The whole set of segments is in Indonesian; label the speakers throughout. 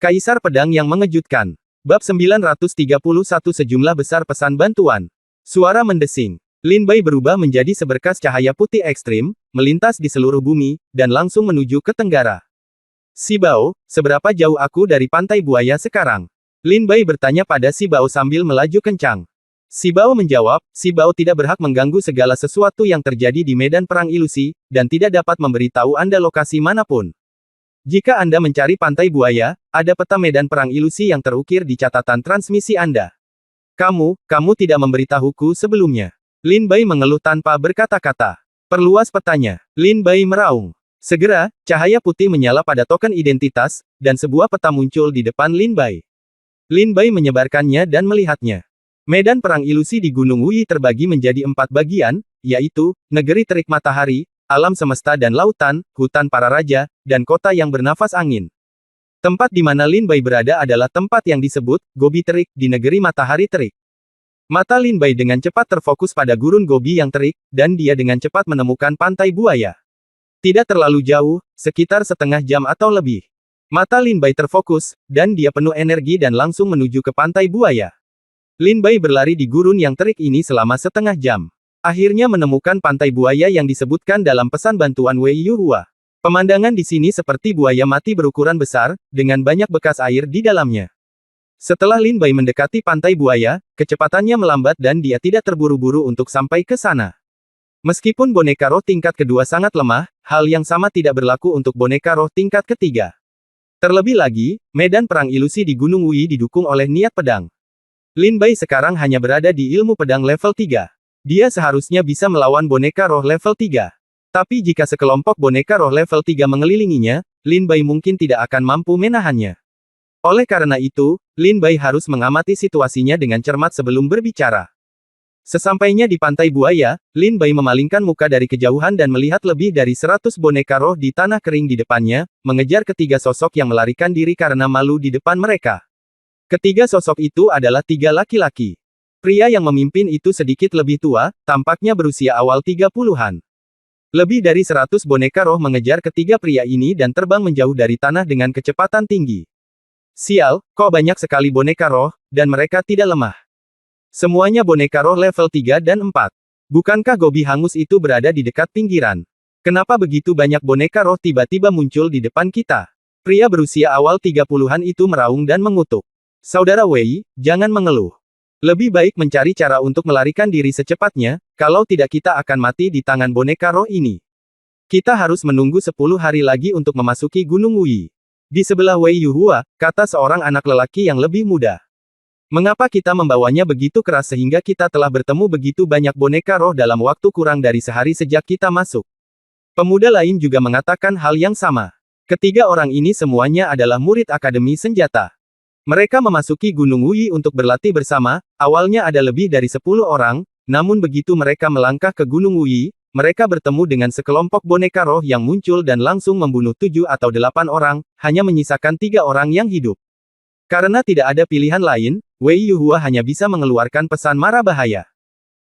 Speaker 1: Kaisar Pedang yang Mengejutkan. Bab 931 Sejumlah besar pesan bantuan. Suara mendesing. Lin Bai berubah menjadi seberkas cahaya putih ekstrim, melintas di seluruh bumi, dan langsung menuju ke tenggara. Si Bao, seberapa jauh aku dari pantai buaya sekarang? Lin Bai bertanya pada Si Bao sambil melaju kencang. Si Bao menjawab, Si Bao tidak berhak mengganggu segala sesuatu yang terjadi di medan perang ilusi, dan tidak dapat memberitahu Anda lokasi manapun. Jika Anda mencari pantai buaya, ada peta medan perang ilusi yang terukir di catatan transmisi Anda. Kamu tidak memberitahuku sebelumnya. Lin Bai mengeluh tanpa berkata-kata. Perluas petanya. Lin Bai meraung. Segera, cahaya putih menyala pada token identitas, dan sebuah peta muncul di depan Lin Bai. Lin Bai menyebarkannya dan melihatnya. Medan perang ilusi di Gunung Wuyi terbagi menjadi 4 bagian, yaitu, negeri terik matahari, alam semesta dan lautan, hutan para raja, dan kota yang bernafas angin. Tempat di mana Lin Bai berada adalah tempat yang disebut, Gobi Terik, di negeri matahari terik. Mata Lin Bai dengan cepat terfokus pada gurun Gobi yang terik, dan dia dengan cepat menemukan pantai buaya. Tidak terlalu jauh, sekitar setengah jam atau lebih. Mata Lin Bai terfokus, dan dia penuh energi dan langsung menuju ke pantai buaya. Lin Bai berlari di gurun yang terik ini selama setengah jam. Akhirnya menemukan pantai buaya yang disebutkan dalam pesan bantuan Wei Yuhua. Pemandangan di sini seperti buaya mati berukuran besar, dengan banyak bekas air di dalamnya. Setelah Lin Bai mendekati pantai buaya, kecepatannya melambat dan dia tidak terburu-buru untuk sampai ke sana. Meskipun boneka roh tingkat kedua sangat lemah, hal yang sama tidak berlaku untuk boneka roh tingkat ketiga. Terlebih lagi, medan perang ilusi di Gunung Wuyi didukung oleh niat pedang. Lin Bai sekarang hanya berada di ilmu pedang level 3. Dia seharusnya bisa melawan boneka roh level 3. Tapi jika sekelompok boneka roh level 3 mengelilinginya, Lin Bai mungkin tidak akan mampu menahannya. Oleh karena itu, Lin Bai harus mengamati situasinya dengan cermat sebelum berbicara. Sesampainya di pantai buaya, Lin Bai memalingkan muka dari kejauhan dan melihat lebih dari 100 boneka roh di tanah kering di depannya, mengejar ketiga sosok yang melarikan diri karena malu di depan mereka. Ketiga sosok itu adalah 3 laki-laki. Pria yang memimpin itu sedikit lebih tua, tampaknya berusia awal 30-an. Lebih dari 100 boneka roh mengejar ketiga pria ini dan terbang menjauh dari tanah dengan kecepatan tinggi. Sial, kok banyak sekali boneka roh, dan mereka tidak lemah. Semuanya boneka roh level 3 dan 4. Bukankah Gobi hangus itu berada di dekat pinggiran? Kenapa begitu banyak boneka roh tiba-tiba muncul di depan kita? Pria berusia awal 30-an itu meraung dan mengutuk. Saudara Wei, jangan mengeluh. Lebih baik mencari cara untuk melarikan diri secepatnya, kalau tidak kita akan mati di tangan boneka roh ini. Kita harus menunggu 10 hari lagi untuk memasuki Gunung Wuyi. Di sebelah Wei Yuhua, kata seorang anak lelaki yang lebih muda. Mengapa kita membawanya begitu keras sehingga kita telah bertemu begitu banyak boneka roh dalam waktu kurang dari sehari sejak kita masuk? Pemuda lain juga mengatakan hal yang sama. Ketiga orang ini semuanya adalah murid Akademi Senjata. Mereka memasuki Gunung Wuyi untuk berlatih bersama, awalnya ada lebih dari 10 orang, namun begitu mereka melangkah ke Gunung Wuyi, mereka bertemu dengan sekelompok boneka roh yang muncul dan langsung membunuh 7 atau 8 orang, hanya menyisakan 3 orang yang hidup. Karena tidak ada pilihan lain, Wei Yuhua hanya bisa mengeluarkan pesan mara bahaya.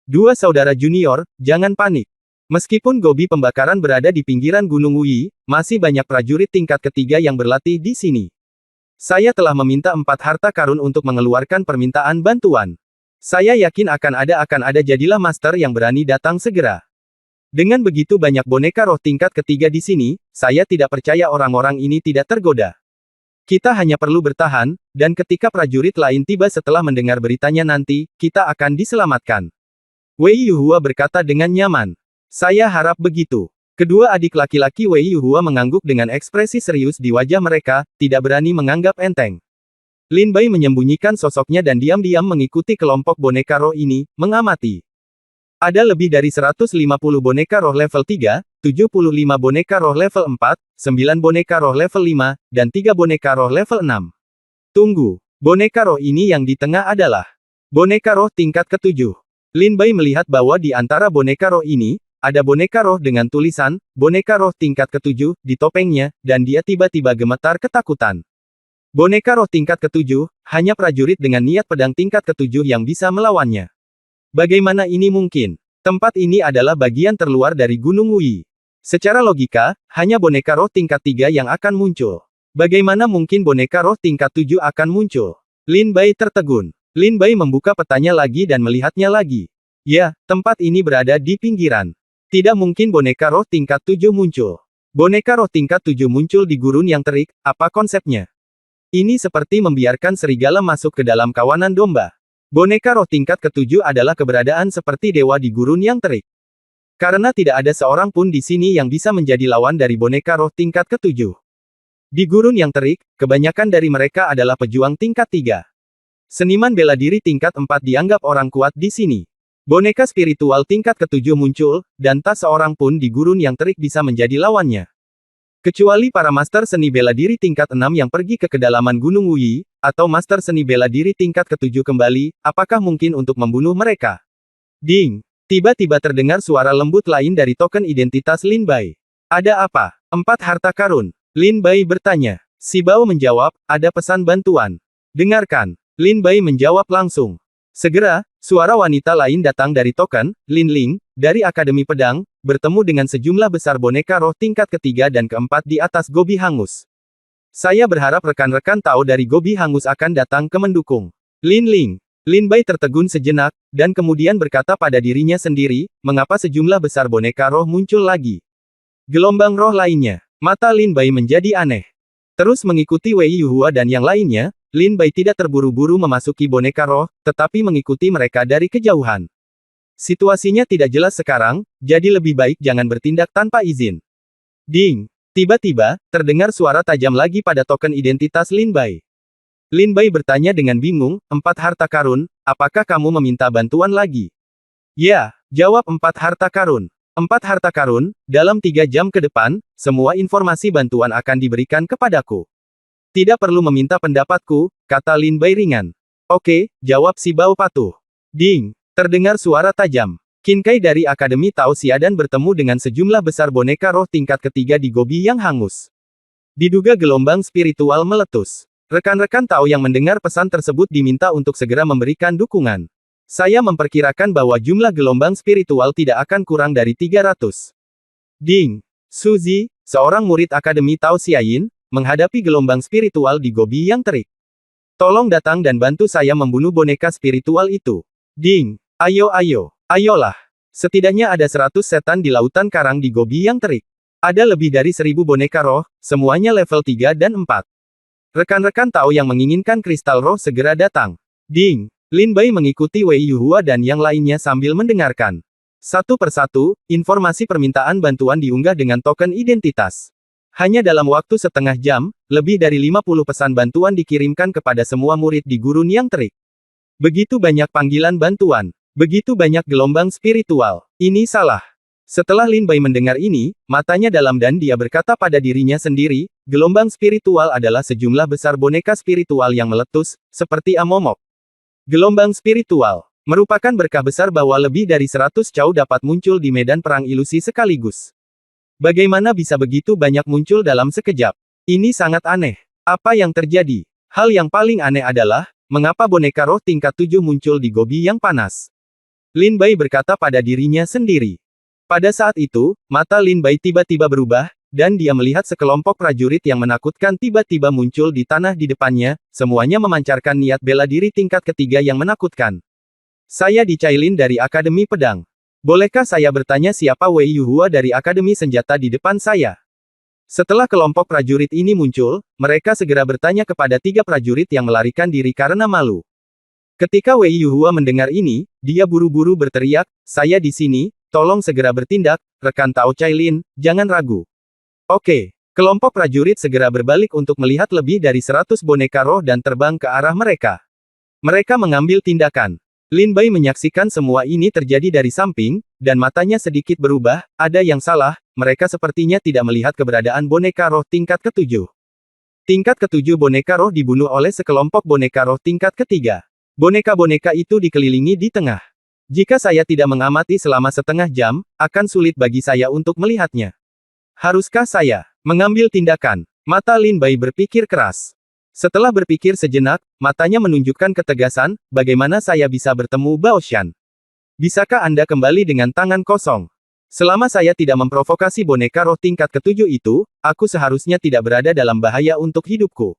Speaker 1: 2 saudara junior, jangan panik. Meskipun Gobi pembakaran berada di pinggiran Gunung Wuyi, masih banyak prajurit tingkat ketiga yang berlatih di sini. Saya telah meminta 4 harta karun untuk mengeluarkan permintaan bantuan. Saya yakin akan ada jadilah master yang berani datang segera. Dengan begitu banyak boneka roh tingkat ketiga di sini, saya tidak percaya orang-orang ini tidak tergoda. Kita hanya perlu bertahan, dan ketika prajurit lain tiba setelah mendengar beritanya nanti, kita akan diselamatkan. Wei Yuhua berkata dengan nyaman. Saya harap begitu. Kedua adik laki-laki Wei Yuhua mengangguk dengan ekspresi serius di wajah mereka, tidak berani menganggap enteng. Lin Bai menyembunyikan sosoknya dan diam-diam mengikuti kelompok boneka roh ini, mengamati. Ada lebih dari 150 boneka roh level 3, 75 boneka roh level 4, 9 boneka roh level 5, dan 3 boneka roh level 6. Tunggu, boneka roh ini yang di tengah adalah boneka roh tingkat ke-7. Lin Bai melihat bahwa di antara boneka roh ini, ada boneka roh dengan tulisan, boneka roh tingkat ke-7, di topengnya, dan dia tiba-tiba gemetar ketakutan. Boneka roh tingkat ke-7, hanya prajurit dengan niat pedang tingkat ke-7 yang bisa melawannya. Bagaimana ini mungkin? Tempat ini adalah bagian terluar dari Gunung Wuyi. Secara logika, hanya boneka roh tingkat 3 yang akan muncul. Bagaimana mungkin boneka roh tingkat 7 akan muncul? Lin Bai tertegun. Lin Bai membuka petanya lagi dan melihatnya lagi. Ya, tempat ini berada di pinggiran. Tidak mungkin boneka roh tingkat 7 muncul. Boneka roh tingkat 7 muncul di gurun yang terik, apa konsepnya? Ini seperti membiarkan serigala masuk ke dalam kawanan domba. Boneka roh tingkat ke-7 adalah keberadaan seperti dewa di gurun yang terik. Karena tidak ada seorang pun di sini yang bisa menjadi lawan dari boneka roh tingkat ke-7. Di gurun yang terik, kebanyakan dari mereka adalah pejuang tingkat 3. Seniman bela diri tingkat 4 dianggap orang kuat di sini. Boneka spiritual tingkat ke-7 muncul, dan tak seorang pun di gurun yang terik bisa menjadi lawannya. Kecuali para master seni bela diri tingkat 6 yang pergi ke kedalaman Gunung Wuyi, atau master seni bela diri tingkat ke-7 kembali, apakah mungkin untuk membunuh mereka? Ding! Tiba-tiba terdengar suara lembut lain dari token identitas Lin Bai. Ada apa? 4 harta karun. Lin Bai bertanya. Si Bao menjawab, ada pesan bantuan. Dengarkan. Lin Bai menjawab langsung. Segera, suara wanita lain datang dari token, Lin Ling, dari Akademi Pedang, bertemu dengan sejumlah besar boneka roh tingkat ketiga dan keempat di atas Gobi Hangus. Saya berharap rekan-rekan tahu dari Gobi Hangus akan datang ke mendukung. Lin Ling. Lin Bai tertegun sejenak, dan kemudian berkata pada dirinya sendiri, mengapa sejumlah besar boneka roh muncul lagi? Gelombang roh lainnya. Mata Lin Bai menjadi aneh. Terus mengikuti Wei Yuhua dan yang lainnya, Lin Bai tidak terburu-buru memasuki boneka roh, tetapi mengikuti mereka dari kejauhan. Situasinya tidak jelas sekarang, jadi lebih baik jangan bertindak tanpa izin. Ding! Tiba-tiba, terdengar suara tajam lagi pada token identitas Lin Bai. Lin Bai bertanya dengan bingung, 4 harta karun, apakah kamu meminta bantuan lagi? Ya, jawab 4 harta karun. 4 harta karun, dalam 3 jam ke depan, semua informasi bantuan akan diberikan kepadaku. Tidak perlu meminta pendapatku, kata Lin Bai ringan. Oke, jawab si Bao patuh. Ding! Terdengar suara tajam. Qin Kai dari Akademi Tao Xiadan bertemu dengan sejumlah besar boneka roh tingkat ketiga di Gobi yang hangus. Diduga gelombang spiritual meletus. Rekan-rekan Tao yang mendengar pesan tersebut diminta untuk segera memberikan dukungan. Saya memperkirakan bahwa jumlah gelombang spiritual tidak akan kurang dari 300. Ding! Suzy, seorang murid Akademi Tao Xiayin, menghadapi gelombang spiritual di Gobi yang terik. Tolong datang dan bantu saya membunuh boneka spiritual itu. Ding! Ayo, ayolah. Setidaknya ada 100 setan di lautan karang di Gobi yang terik. Ada lebih dari 1000 boneka roh, semuanya level 3 dan 4. Rekan-rekan Tao yang menginginkan kristal roh segera datang. Ding! Lin Bai mengikuti Wei Yuhua dan yang lainnya sambil mendengarkan. Satu persatu, informasi permintaan bantuan diunggah dengan token identitas. Hanya dalam waktu setengah jam, lebih dari 50 pesan bantuan dikirimkan kepada semua murid di gurun yang terik. Begitu banyak panggilan bantuan. Begitu banyak gelombang spiritual. Ini salah. Setelah Lin Bai mendengar ini, matanya dalam dan dia berkata pada dirinya sendiri, gelombang spiritual adalah sejumlah besar boneka spiritual yang meletus, seperti Amomok. Gelombang spiritual merupakan berkah besar bahwa lebih dari 100 Cao dapat muncul di medan perang ilusi sekaligus. Bagaimana bisa begitu banyak muncul dalam sekejap? Ini sangat aneh. Apa yang terjadi? Hal yang paling aneh adalah, mengapa boneka roh tingkat 7 muncul di Gobi yang panas? Lin Bai berkata pada dirinya sendiri. Pada saat itu, mata Lin Bai tiba-tiba berubah, dan dia melihat sekelompok prajurit yang menakutkan tiba-tiba muncul di tanah di depannya, semuanya memancarkan niat bela diri tingkat ketiga yang menakutkan. Saya di Cailin dari Akademi Pedang. Bolehkah saya bertanya siapa Wei Yuhua dari Akademi Senjata di depan saya? Setelah kelompok prajurit ini muncul, mereka segera bertanya kepada 3 prajurit yang melarikan diri karena malu. Ketika Wei Yuhua mendengar ini, dia buru-buru berteriak, saya di sini, tolong segera bertindak, rekan Tao Cailin, jangan ragu. Oke, kelompok prajurit segera berbalik untuk melihat lebih dari 100 boneka roh dan terbang ke arah mereka. Mereka mengambil tindakan. Lin Bai menyaksikan semua ini terjadi dari samping, dan matanya sedikit berubah, ada yang salah, mereka sepertinya tidak melihat keberadaan boneka roh tingkat ke-7. Tingkat ke-7 boneka roh dibunuh oleh sekelompok boneka roh tingkat ketiga. Boneka-boneka itu dikelilingi di tengah. Jika saya tidak mengamati selama setengah jam, akan sulit bagi saya untuk melihatnya. Haruskah saya mengambil tindakan? Mata Lin Bai berpikir keras. Setelah berpikir sejenak, matanya menunjukkan ketegasan, bagaimana saya bisa bertemu Bao Shan? Bisakah Anda kembali dengan tangan kosong? Selama saya tidak memprovokasi boneka roh tingkat ketujuh itu, aku seharusnya tidak berada dalam bahaya untuk hidupku.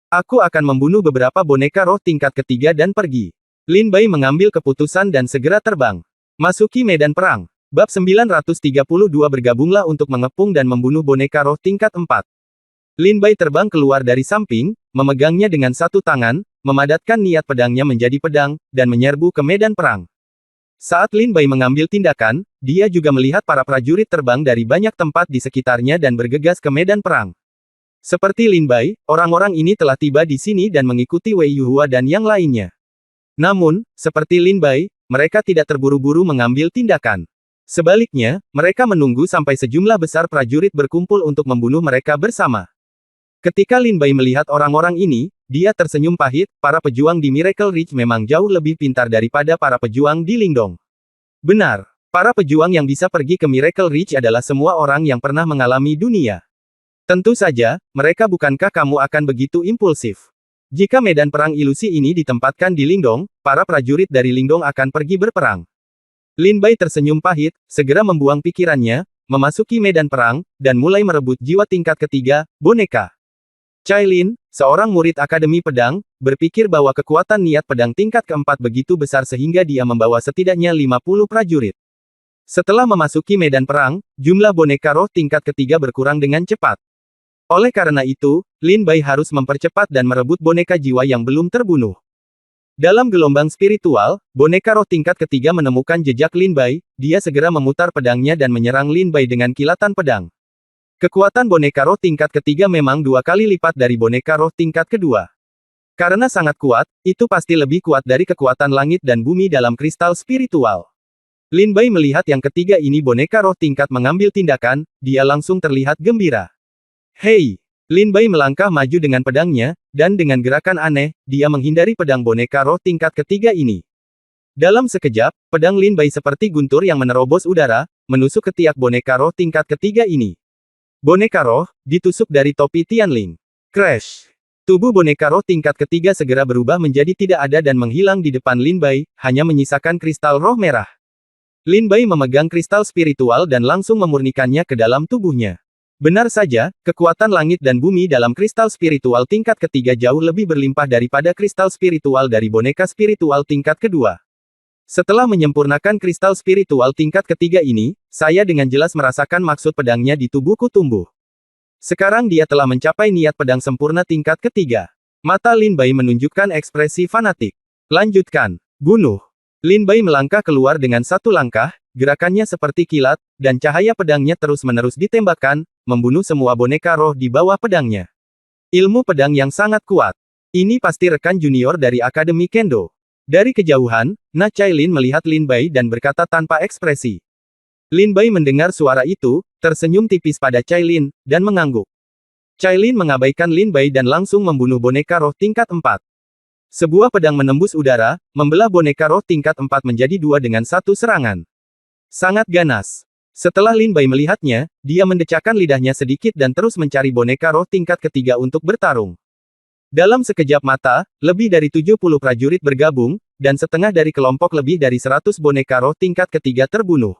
Speaker 1: Aku akan membunuh beberapa boneka roh tingkat ketiga dan pergi. Lin Bai mengambil keputusan dan segera terbang. Masuki medan perang. Bab 932 bergabunglah untuk mengepung dan membunuh boneka roh tingkat 4. Lin Bai terbang keluar dari samping, memegangnya dengan satu tangan, memadatkan niat pedangnya menjadi pedang, dan menyerbu ke medan perang. Saat Lin Bai mengambil tindakan, dia juga melihat para prajurit terbang dari banyak tempat di sekitarnya dan bergegas ke medan perang. Seperti Lin Bai, orang-orang ini telah tiba di sini dan mengikuti Wei Yuhua dan yang lainnya. Namun, seperti Lin Bai, mereka tidak terburu-buru mengambil tindakan. Sebaliknya, mereka menunggu sampai sejumlah besar prajurit berkumpul untuk membunuh mereka bersama. Ketika Lin Bai melihat orang-orang ini, dia tersenyum pahit. Para pejuang di Miracle Ridge memang jauh lebih pintar daripada para pejuang di Lingdong. Benar, para pejuang yang bisa pergi ke Miracle Ridge adalah semua orang yang pernah mengalami dunia. Tentu saja, mereka bukankah kamu akan begitu impulsif? Jika medan perang ilusi ini ditempatkan di Lingdong, para prajurit dari Lingdong akan pergi berperang. Lin Bai tersenyum pahit, segera membuang pikirannya, memasuki medan perang, dan mulai merebut jiwa tingkat ketiga, boneka. Cai Lin, seorang murid Akademi Pedang, berpikir bahwa kekuatan niat pedang tingkat keempat begitu besar sehingga dia membawa setidaknya 50 prajurit. Setelah memasuki medan perang, jumlah boneka roh tingkat ketiga berkurang dengan cepat. Oleh karena itu, Lin Bai harus mempercepat dan merebut boneka jiwa yang belum terbunuh. Dalam gelombang spiritual, boneka roh tingkat ketiga menemukan jejak Lin Bai, dia segera memutar pedangnya dan menyerang Lin Bai dengan kilatan pedang. Kekuatan boneka roh tingkat ketiga memang 2 kali lipat dari boneka roh tingkat kedua. Karena sangat kuat, itu pasti lebih kuat dari kekuatan langit dan bumi dalam kristal spiritual. Lin Bai melihat yang ketiga ini boneka roh tingkat mengambil tindakan, dia langsung terlihat gembira. Hei! Lin Bai melangkah maju dengan pedangnya, dan dengan gerakan aneh, dia menghindari pedang boneka roh tingkat ketiga ini. Dalam sekejap, pedang Lin Bai seperti guntur yang menerobos udara, menusuk ke tiak boneka roh tingkat ketiga ini. Boneka roh, ditusuk dari topi Tianling. Crash! Tubuh boneka roh tingkat ketiga segera berubah menjadi tidak ada dan menghilang di depan Lin Bai, hanya menyisakan kristal roh merah. Lin Bai memegang kristal spiritual dan langsung memurnikannya ke dalam tubuhnya. Benar saja, kekuatan langit dan bumi dalam kristal spiritual tingkat ketiga jauh lebih berlimpah daripada kristal spiritual dari boneka spiritual tingkat kedua. Setelah menyempurnakan kristal spiritual tingkat ketiga ini, saya dengan jelas merasakan maksud pedangnya di tubuhku tumbuh. Sekarang dia telah mencapai niat pedang sempurna tingkat ketiga. Mata Lin Bai menunjukkan ekspresi fanatik. Lanjutkan. Bunuh. Lin Bai melangkah keluar dengan satu langkah, gerakannya seperti kilat, dan cahaya pedangnya terus-menerus ditembakkan, membunuh semua boneka roh di bawah pedangnya. Ilmu pedang yang sangat kuat. Ini pasti rekan junior dari Akademi Kendo. Dari kejauhan, Na Cailin melihat Lin Bai dan berkata tanpa ekspresi. Lin Bai mendengar suara itu, tersenyum tipis pada Cailin, dan mengangguk. Cailin mengabaikan Lin Bai dan langsung membunuh boneka roh tingkat 4. Sebuah pedang menembus udara, membelah boneka roh tingkat 4 menjadi 2 dengan satu serangan. Sangat ganas. Setelah Lin Bai melihatnya, dia mendecakkan lidahnya sedikit dan terus mencari boneka roh tingkat ketiga untuk bertarung. Dalam sekejap mata, lebih dari 70 prajurit bergabung, dan setengah dari kelompok lebih dari 100 boneka roh tingkat ketiga terbunuh.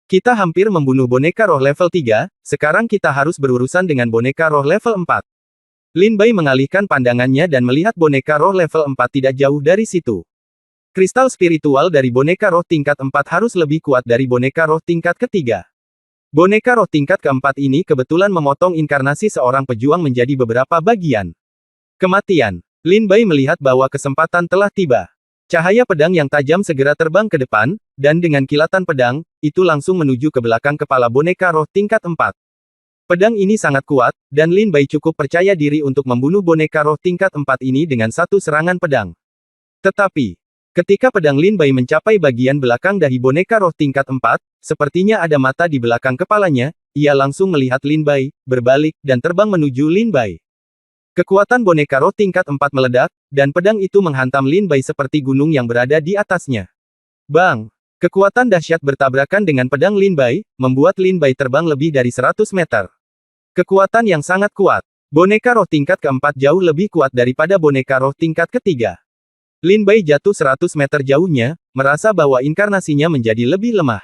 Speaker 1: Kita hampir membunuh boneka roh level 3, sekarang kita harus berurusan dengan boneka roh level 4. Lin Bai mengalihkan pandangannya dan melihat boneka roh level 4 tidak jauh dari situ. Kristal spiritual dari boneka roh tingkat 4 harus lebih kuat dari boneka roh tingkat ketiga. Boneka roh tingkat keempat ini kebetulan memotong inkarnasi seorang pejuang menjadi beberapa bagian. Kematian. Lin Bai melihat bahwa kesempatan telah tiba. Cahaya pedang yang tajam segera terbang ke depan, dan dengan kilatan pedang, itu langsung menuju ke belakang kepala boneka roh tingkat 4. Pedang ini sangat kuat, dan Lin Bai cukup percaya diri untuk membunuh boneka roh tingkat 4 ini dengan satu serangan pedang. Tetapi, ketika pedang Lin Bai mencapai bagian belakang dahi boneka roh tingkat 4, sepertinya ada mata di belakang kepalanya, ia langsung melihat Lin Bai, berbalik, dan terbang menuju Lin Bai. Kekuatan boneka roh tingkat 4 meledak, dan pedang itu menghantam Lin Bai seperti gunung yang berada di atasnya. Bang! Kekuatan dahsyat bertabrakan dengan pedang Lin Bai, membuat Lin Bai terbang lebih dari 100 meter. Kekuatan yang sangat kuat. Boneka roh tingkat keempat jauh lebih kuat daripada boneka roh tingkat ketiga. Lin Bai jatuh 100 meter jauhnya, merasa bahwa inkarnasinya menjadi lebih lemah.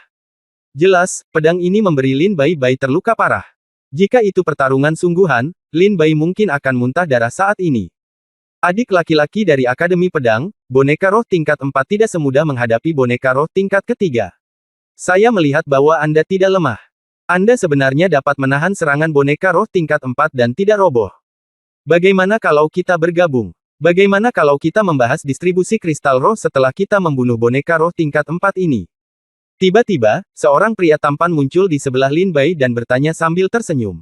Speaker 1: Jelas, pedang ini memberi Lin Bai terluka parah. Jika itu pertarungan sungguhan, Lin Bai mungkin akan muntah darah saat ini. Adik laki-laki dari Akademi Pedang, boneka roh tingkat 4 tidak semudah menghadapi boneka roh tingkat ketiga. Saya melihat bahwa Anda tidak lemah. Anda sebenarnya dapat menahan serangan boneka roh tingkat 4 dan tidak roboh. Bagaimana kalau kita bergabung? Bagaimana kalau kita membahas distribusi kristal roh setelah kita membunuh boneka roh tingkat 4 ini? Tiba-tiba, seorang pria tampan muncul di sebelah Lin Bai dan bertanya sambil tersenyum.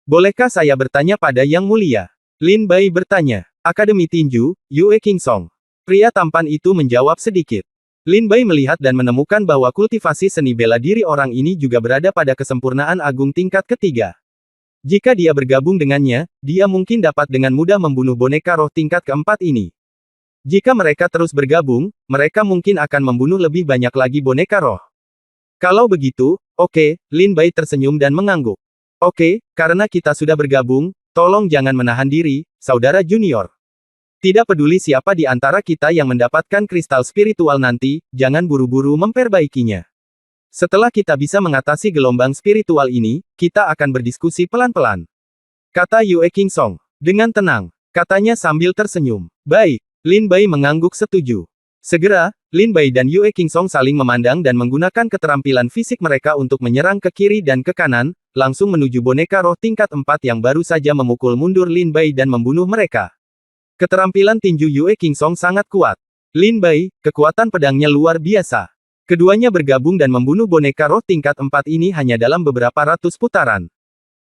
Speaker 1: Bolehkah saya bertanya pada Yang Mulia? Lin Bai bertanya. Akademi Tinju, Yue Qingsong. Pria tampan itu menjawab sedikit. Lin Bai melihat dan menemukan bahwa kultivasi seni bela diri orang ini juga berada pada kesempurnaan agung tingkat ketiga. Jika dia bergabung dengannya, dia mungkin dapat dengan mudah membunuh boneka roh tingkat keempat ini. Jika mereka terus bergabung, mereka mungkin akan membunuh lebih banyak lagi boneka roh. Kalau begitu, oke, Lin Bai tersenyum dan mengangguk. Oke, karena kita sudah bergabung, tolong jangan menahan diri, saudara junior. Tidak peduli siapa di antara kita yang mendapatkan kristal spiritual nanti, jangan buru-buru memperbaikinya. Setelah kita bisa mengatasi gelombang spiritual ini, kita akan berdiskusi pelan-pelan. Kata Yue Qingsong. Dengan tenang, katanya sambil tersenyum. Baik, Lin Bai mengangguk setuju. Segera, Lin Bai dan Yue Qingsong saling memandang dan menggunakan keterampilan fisik mereka untuk menyerang ke kiri dan ke kanan, langsung menuju boneka roh tingkat 4 yang baru saja memukul mundur Lin Bai dan membunuh mereka. Keterampilan tinju Yue Qingsong sangat kuat. Lin Bai, kekuatan pedangnya luar biasa. Keduanya bergabung dan membunuh boneka roh tingkat 4 ini hanya dalam beberapa ratus putaran.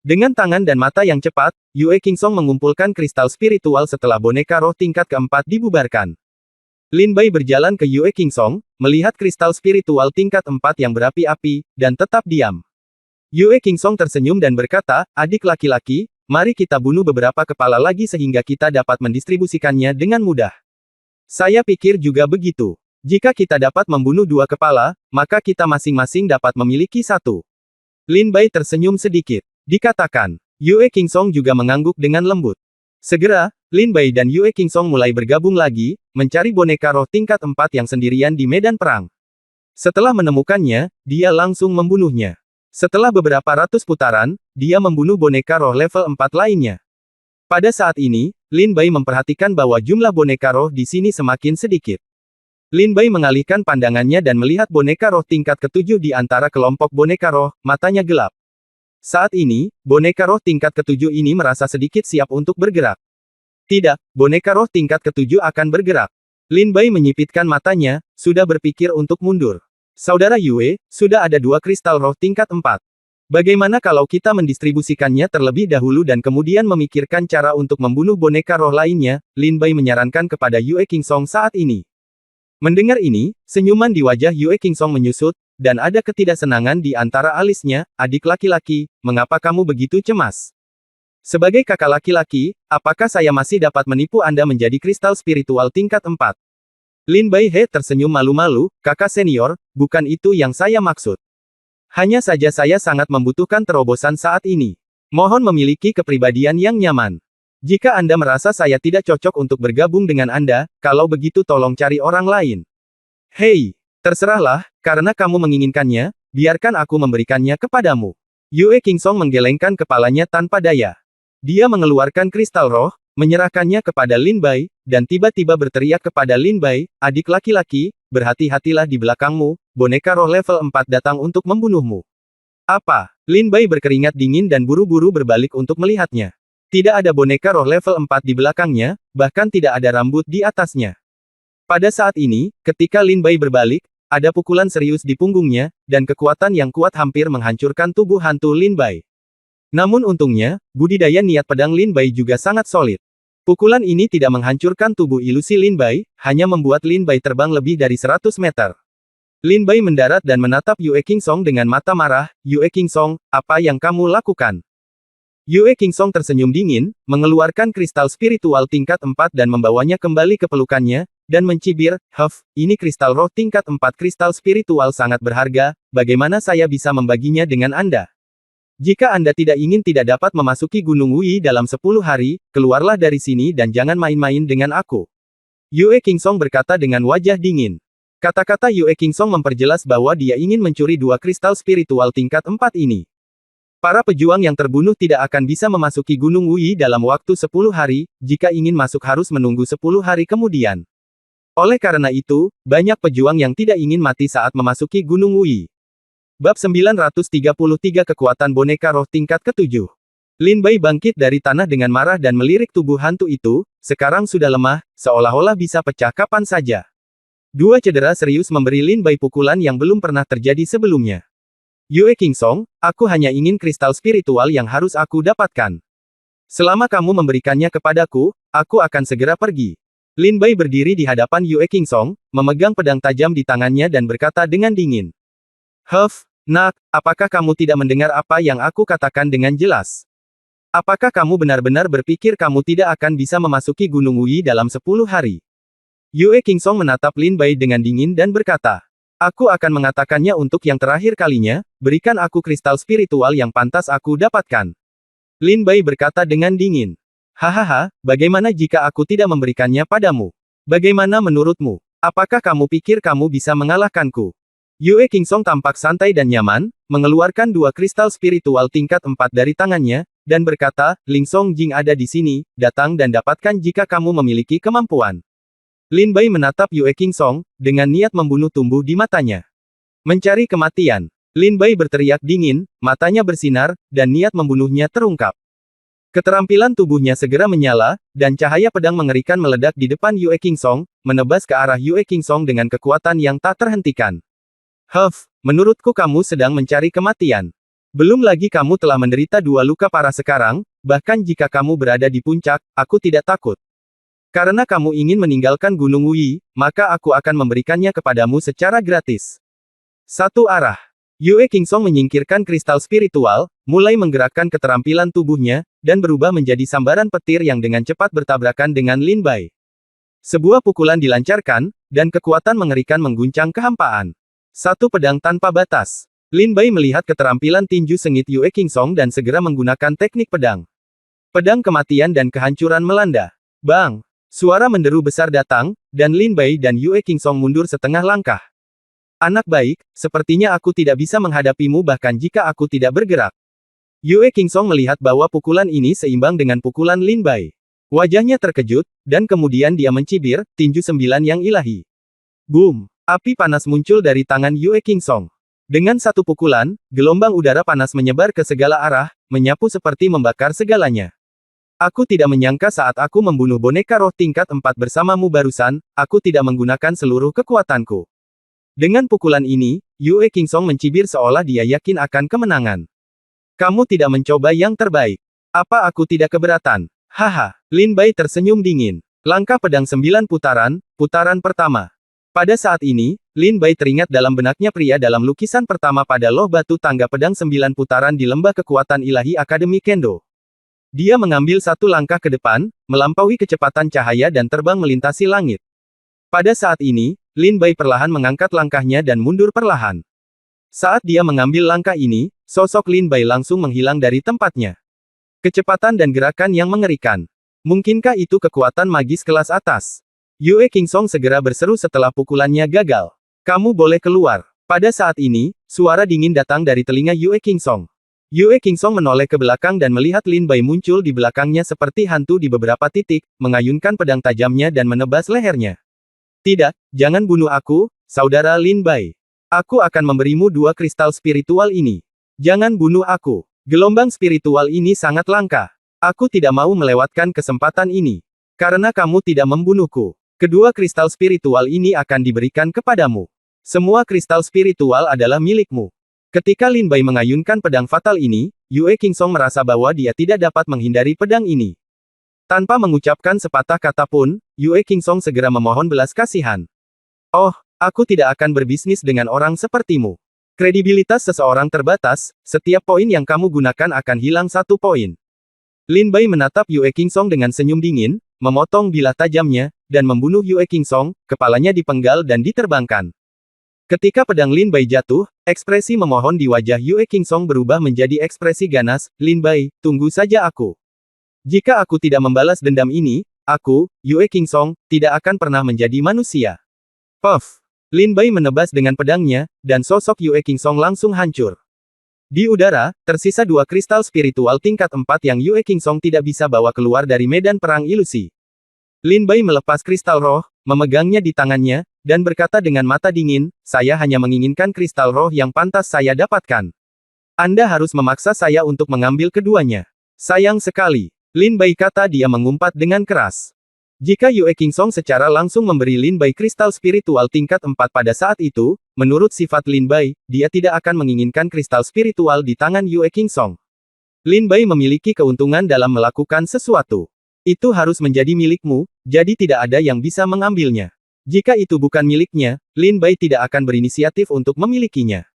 Speaker 1: Dengan tangan dan mata yang cepat, Yue Qingsong mengumpulkan kristal spiritual setelah boneka roh tingkat keempat dibubarkan. Lin Bai berjalan ke Yue Qingsong, melihat kristal spiritual tingkat 4 yang berapi-api, dan tetap diam. Yue Qingsong tersenyum dan berkata, adik laki-laki, mari kita bunuh beberapa kepala lagi sehingga kita dapat mendistribusikannya dengan mudah. Saya pikir juga begitu. Jika kita dapat membunuh 2 kepala, maka kita masing-masing dapat memiliki 1. Lin Bai tersenyum sedikit. Dikatakan, Yue Qingsong juga mengangguk dengan lembut. Segera, Lin Bai dan Yue Qingsong mulai bergabung lagi, mencari boneka roh tingkat 4 yang sendirian di medan perang. Setelah menemukannya, dia langsung membunuhnya. Setelah beberapa ratus putaran, dia membunuh boneka roh level 4 lainnya. Pada saat ini, Lin Bai memperhatikan bahwa jumlah boneka roh di sini semakin sedikit. Lin Bai mengalihkan pandangannya dan melihat boneka roh tingkat ke-7 di antara kelompok boneka roh, matanya gelap. Saat ini, boneka roh tingkat ke-7 ini merasa sedikit siap untuk bergerak. Tidak, boneka roh tingkat ke-7 akan bergerak. Lin Bai menyipitkan matanya, sudah berpikir untuk mundur. Saudara Yue, sudah ada 2 kristal roh tingkat 4. Bagaimana kalau kita mendistribusikannya terlebih dahulu dan kemudian memikirkan cara untuk membunuh boneka roh lainnya, Lin Bai menyarankan kepada Yue Qingsong saat ini. Mendengar ini, senyuman di wajah Yue Qingsong menyusut, dan ada ketidaksenangan di antara alisnya, adik laki-laki, mengapa kamu begitu cemas? Sebagai kakak laki-laki, apakah saya masih dapat menipu Anda menjadi kristal spiritual tingkat 4? Lin Bai tersenyum malu-malu, kakak senior, bukan itu yang saya maksud. Hanya saja saya sangat membutuhkan terobosan saat ini. Mohon memiliki kepribadian yang nyaman. Jika Anda merasa saya tidak cocok untuk bergabung dengan Anda, kalau begitu tolong cari orang lain. Hei, terserahlah, karena kamu menginginkannya, biarkan aku memberikannya kepadamu. Yue Qingsong menggelengkan kepalanya tanpa daya. Dia mengeluarkan kristal roh, menyerahkannya kepada Lin Bai, dan tiba-tiba berteriak kepada Lin Bai, adik laki-laki, berhati-hatilah di belakangmu, boneka roh level 4 datang untuk membunuhmu. Apa? Lin Bai berkeringat dingin dan buru-buru berbalik untuk melihatnya. Tidak ada boneka roh level 4 di belakangnya, bahkan tidak ada rambut di atasnya. Pada saat ini, ketika Lin Bai berbalik, ada pukulan serius di punggungnya, dan kekuatan yang kuat hampir menghancurkan tubuh hantu Lin Bai. Namun untungnya, budidaya niat pedang Lin Bai juga sangat solid. Pukulan ini tidak menghancurkan tubuh ilusi Lin Bai, hanya membuat Lin Bai terbang lebih dari 100 meter. Lin Bai mendarat dan menatap Yue Qingsong dengan mata marah, Yue Qingsong, apa yang kamu lakukan? Yue Qingsong tersenyum dingin, mengeluarkan kristal spiritual tingkat 4 dan membawanya kembali ke pelukannya, dan mencibir, ini kristal roh tingkat 4 kristal spiritual sangat berharga, bagaimana saya bisa membaginya dengan Anda? Jika Anda tidak ingin tidak dapat memasuki Gunung Wui dalam 10 hari, keluarlah dari sini dan jangan main-main dengan aku. Yue Qingsong berkata dengan wajah dingin. Kata-kata Yue Qingsong memperjelas bahwa dia ingin mencuri dua kristal spiritual tingkat 4 ini. Para pejuang yang terbunuh tidak akan bisa memasuki Gunung Wuyi dalam waktu 10 hari, jika ingin masuk harus menunggu 10 hari kemudian. Oleh karena itu, banyak pejuang yang tidak ingin mati saat memasuki Gunung Wuyi. Bab 933 Kekuatan Boneka Roh Tingkat ke-7. Lin Bai bangkit dari tanah dengan marah dan melirik tubuh hantu itu, sekarang sudah lemah, seolah-olah bisa pecah kapan saja. Dua cedera serius memberi Lin Bai pukulan yang belum pernah terjadi sebelumnya. Yue Qingsong, aku hanya ingin kristal spiritual yang harus aku dapatkan. Selama kamu memberikannya kepadaku, aku akan segera pergi. Lin Bai berdiri di hadapan Yue Qingsong, memegang pedang tajam di tangannya dan berkata dengan dingin. Huff, nak, apakah kamu tidak mendengar apa yang aku katakan dengan jelas? Apakah kamu benar-benar berpikir kamu tidak akan bisa memasuki Gunung Wuyi dalam 10 hari? Yue Qingsong menatap Lin Bai dengan dingin dan berkata, aku akan mengatakannya untuk yang terakhir kalinya, berikan aku kristal spiritual yang pantas aku dapatkan. Lin Bai berkata dengan dingin. Hahaha, bagaimana jika aku tidak memberikannya padamu? Bagaimana menurutmu? Apakah kamu pikir kamu bisa mengalahkanku? Yue Qingsong tampak santai dan nyaman, mengeluarkan dua kristal spiritual tingkat 4 dari tangannya, dan berkata, Ling Song Jing ada di sini, datang dan dapatkan jika kamu memiliki kemampuan. Lin Bai menatap Yue Qingsong, dengan niat membunuh tumbuh di matanya. Mencari kematian. Lin Bai berteriak dingin, matanya bersinar, dan niat membunuhnya terungkap. Keterampilan tubuhnya segera menyala, dan cahaya pedang mengerikan meledak di depan Yue Qingsong, menebas ke arah Yue Qingsong dengan kekuatan yang tak terhentikan. Huff, menurutku kamu sedang mencari kematian. Belum lagi kamu telah menderita 2 luka parah sekarang, bahkan jika kamu berada di puncak, aku tidak takut. Karena kamu ingin meninggalkan Gunung Wuyi, maka aku akan memberikannya kepadamu secara gratis. Satu arah. Yue Qingsong menyingkirkan kristal spiritual, mulai menggerakkan keterampilan tubuhnya, dan berubah menjadi sambaran petir yang dengan cepat bertabrakan dengan Lin Bai. Sebuah pukulan dilancarkan, dan kekuatan mengerikan mengguncang kehampaan. Satu pedang tanpa batas. Lin Bai melihat keterampilan tinju sengit Yue Qingsong dan segera menggunakan teknik pedang. Pedang kematian dan kehancuran melanda. Bang! Suara menderu besar datang, dan Lin Bai dan Yue Qingsong mundur setengah langkah. Anak baik, sepertinya aku tidak bisa menghadapimu bahkan jika aku tidak bergerak. Yue Qingsong melihat bahwa pukulan ini seimbang dengan pukulan Lin Bai. Wajahnya terkejut, dan kemudian dia mencibir, tinju 9 yang ilahi. Boom! Api panas muncul dari tangan Yue Qingsong. Dengan satu pukulan, gelombang udara panas menyebar ke segala arah, menyapu seperti membakar segalanya. Aku tidak menyangka saat aku membunuh boneka roh tingkat 4 bersamamu barusan, aku tidak menggunakan seluruh kekuatanku. Dengan pukulan ini, Yue Qingsong mencibir seolah dia yakin akan kemenangan. Kamu tidak mencoba yang terbaik. Apa aku tidak keberatan? Haha, Lin Bai tersenyum dingin. Langkah pedang 9 putaran, putaran pertama. Pada saat ini, Lin Bai teringat dalam benaknya pria dalam lukisan pertama pada loh batu tangga pedang 9 putaran di lembah kekuatan ilahi Akademi Kendo. Dia mengambil satu langkah ke depan, melampaui kecepatan cahaya dan terbang melintasi langit. Pada saat ini, Lin Bai perlahan mengangkat langkahnya dan mundur perlahan. Saat dia mengambil langkah ini, sosok Lin Bai langsung menghilang dari tempatnya. Kecepatan dan gerakan yang mengerikan. Mungkinkah itu kekuatan magis kelas atas? Yue Qingsong segera berseru setelah pukulannya gagal. Kamu boleh keluar. Pada saat ini, suara dingin datang dari telinga Yue Qingsong. Yue Qingsong menoleh ke belakang dan melihat Lin Bai muncul di belakangnya seperti hantu di beberapa titik, mengayunkan pedang tajamnya dan menebas lehernya. Tidak, jangan bunuh aku, saudara Lin Bai. Aku akan memberimu 2 kristal spiritual ini. Jangan bunuh aku. Gelombang spiritual ini sangat langka. Aku tidak mau melewatkan kesempatan ini. Karena kamu tidak membunuhku. Kedua kristal spiritual ini akan diberikan kepadamu. Semua kristal spiritual adalah milikmu. Ketika Lin Bai mengayunkan pedang fatal ini, Yue Qingsong merasa bahwa dia tidak dapat menghindari pedang ini. Tanpa mengucapkan sepatah kata pun, Yue Qingsong segera memohon belas kasihan. Oh, aku tidak akan berbisnis dengan orang sepertimu. Kredibilitas seseorang terbatas, setiap poin yang kamu gunakan akan hilang 1 poin. Lin Bai menatap Yue Qingsong dengan senyum dingin, memotong bilah tajamnya, dan membunuh Yue Qingsong, kepalanya dipenggal dan diterbangkan. Ketika pedang Lin Bai jatuh, ekspresi memohon di wajah Yue Qingsong berubah menjadi ekspresi ganas. Lin Bai, tunggu saja aku. Jika aku tidak membalas dendam ini, aku, Yue Qingsong, tidak akan pernah menjadi manusia. Puff! Lin Bai menebas dengan pedangnya, dan sosok Yue Qingsong langsung hancur. Di udara, tersisa 2 kristal spiritual tingkat 4 yang Yue Qingsong tidak bisa bawa keluar dari medan perang ilusi. Lin Bai melepas kristal roh, memegangnya di tangannya, dan berkata dengan mata dingin, "Saya hanya menginginkan kristal roh yang pantas saya dapatkan. Anda harus memaksa saya untuk mengambil keduanya. Sayang sekali." Lin Bai kata dia mengumpat dengan keras. Jika Yue Qingsong secara langsung memberi Lin Bai kristal spiritual tingkat 4 pada saat itu, menurut sifat Lin Bai, dia tidak akan menginginkan kristal spiritual di tangan Yue Qingsong. Lin Bai memiliki keuntungan dalam melakukan sesuatu. Itu harus menjadi milikmu, jadi tidak ada yang bisa mengambilnya. Jika itu bukan miliknya, Lin Bai tidak akan berinisiatif untuk memilikinya.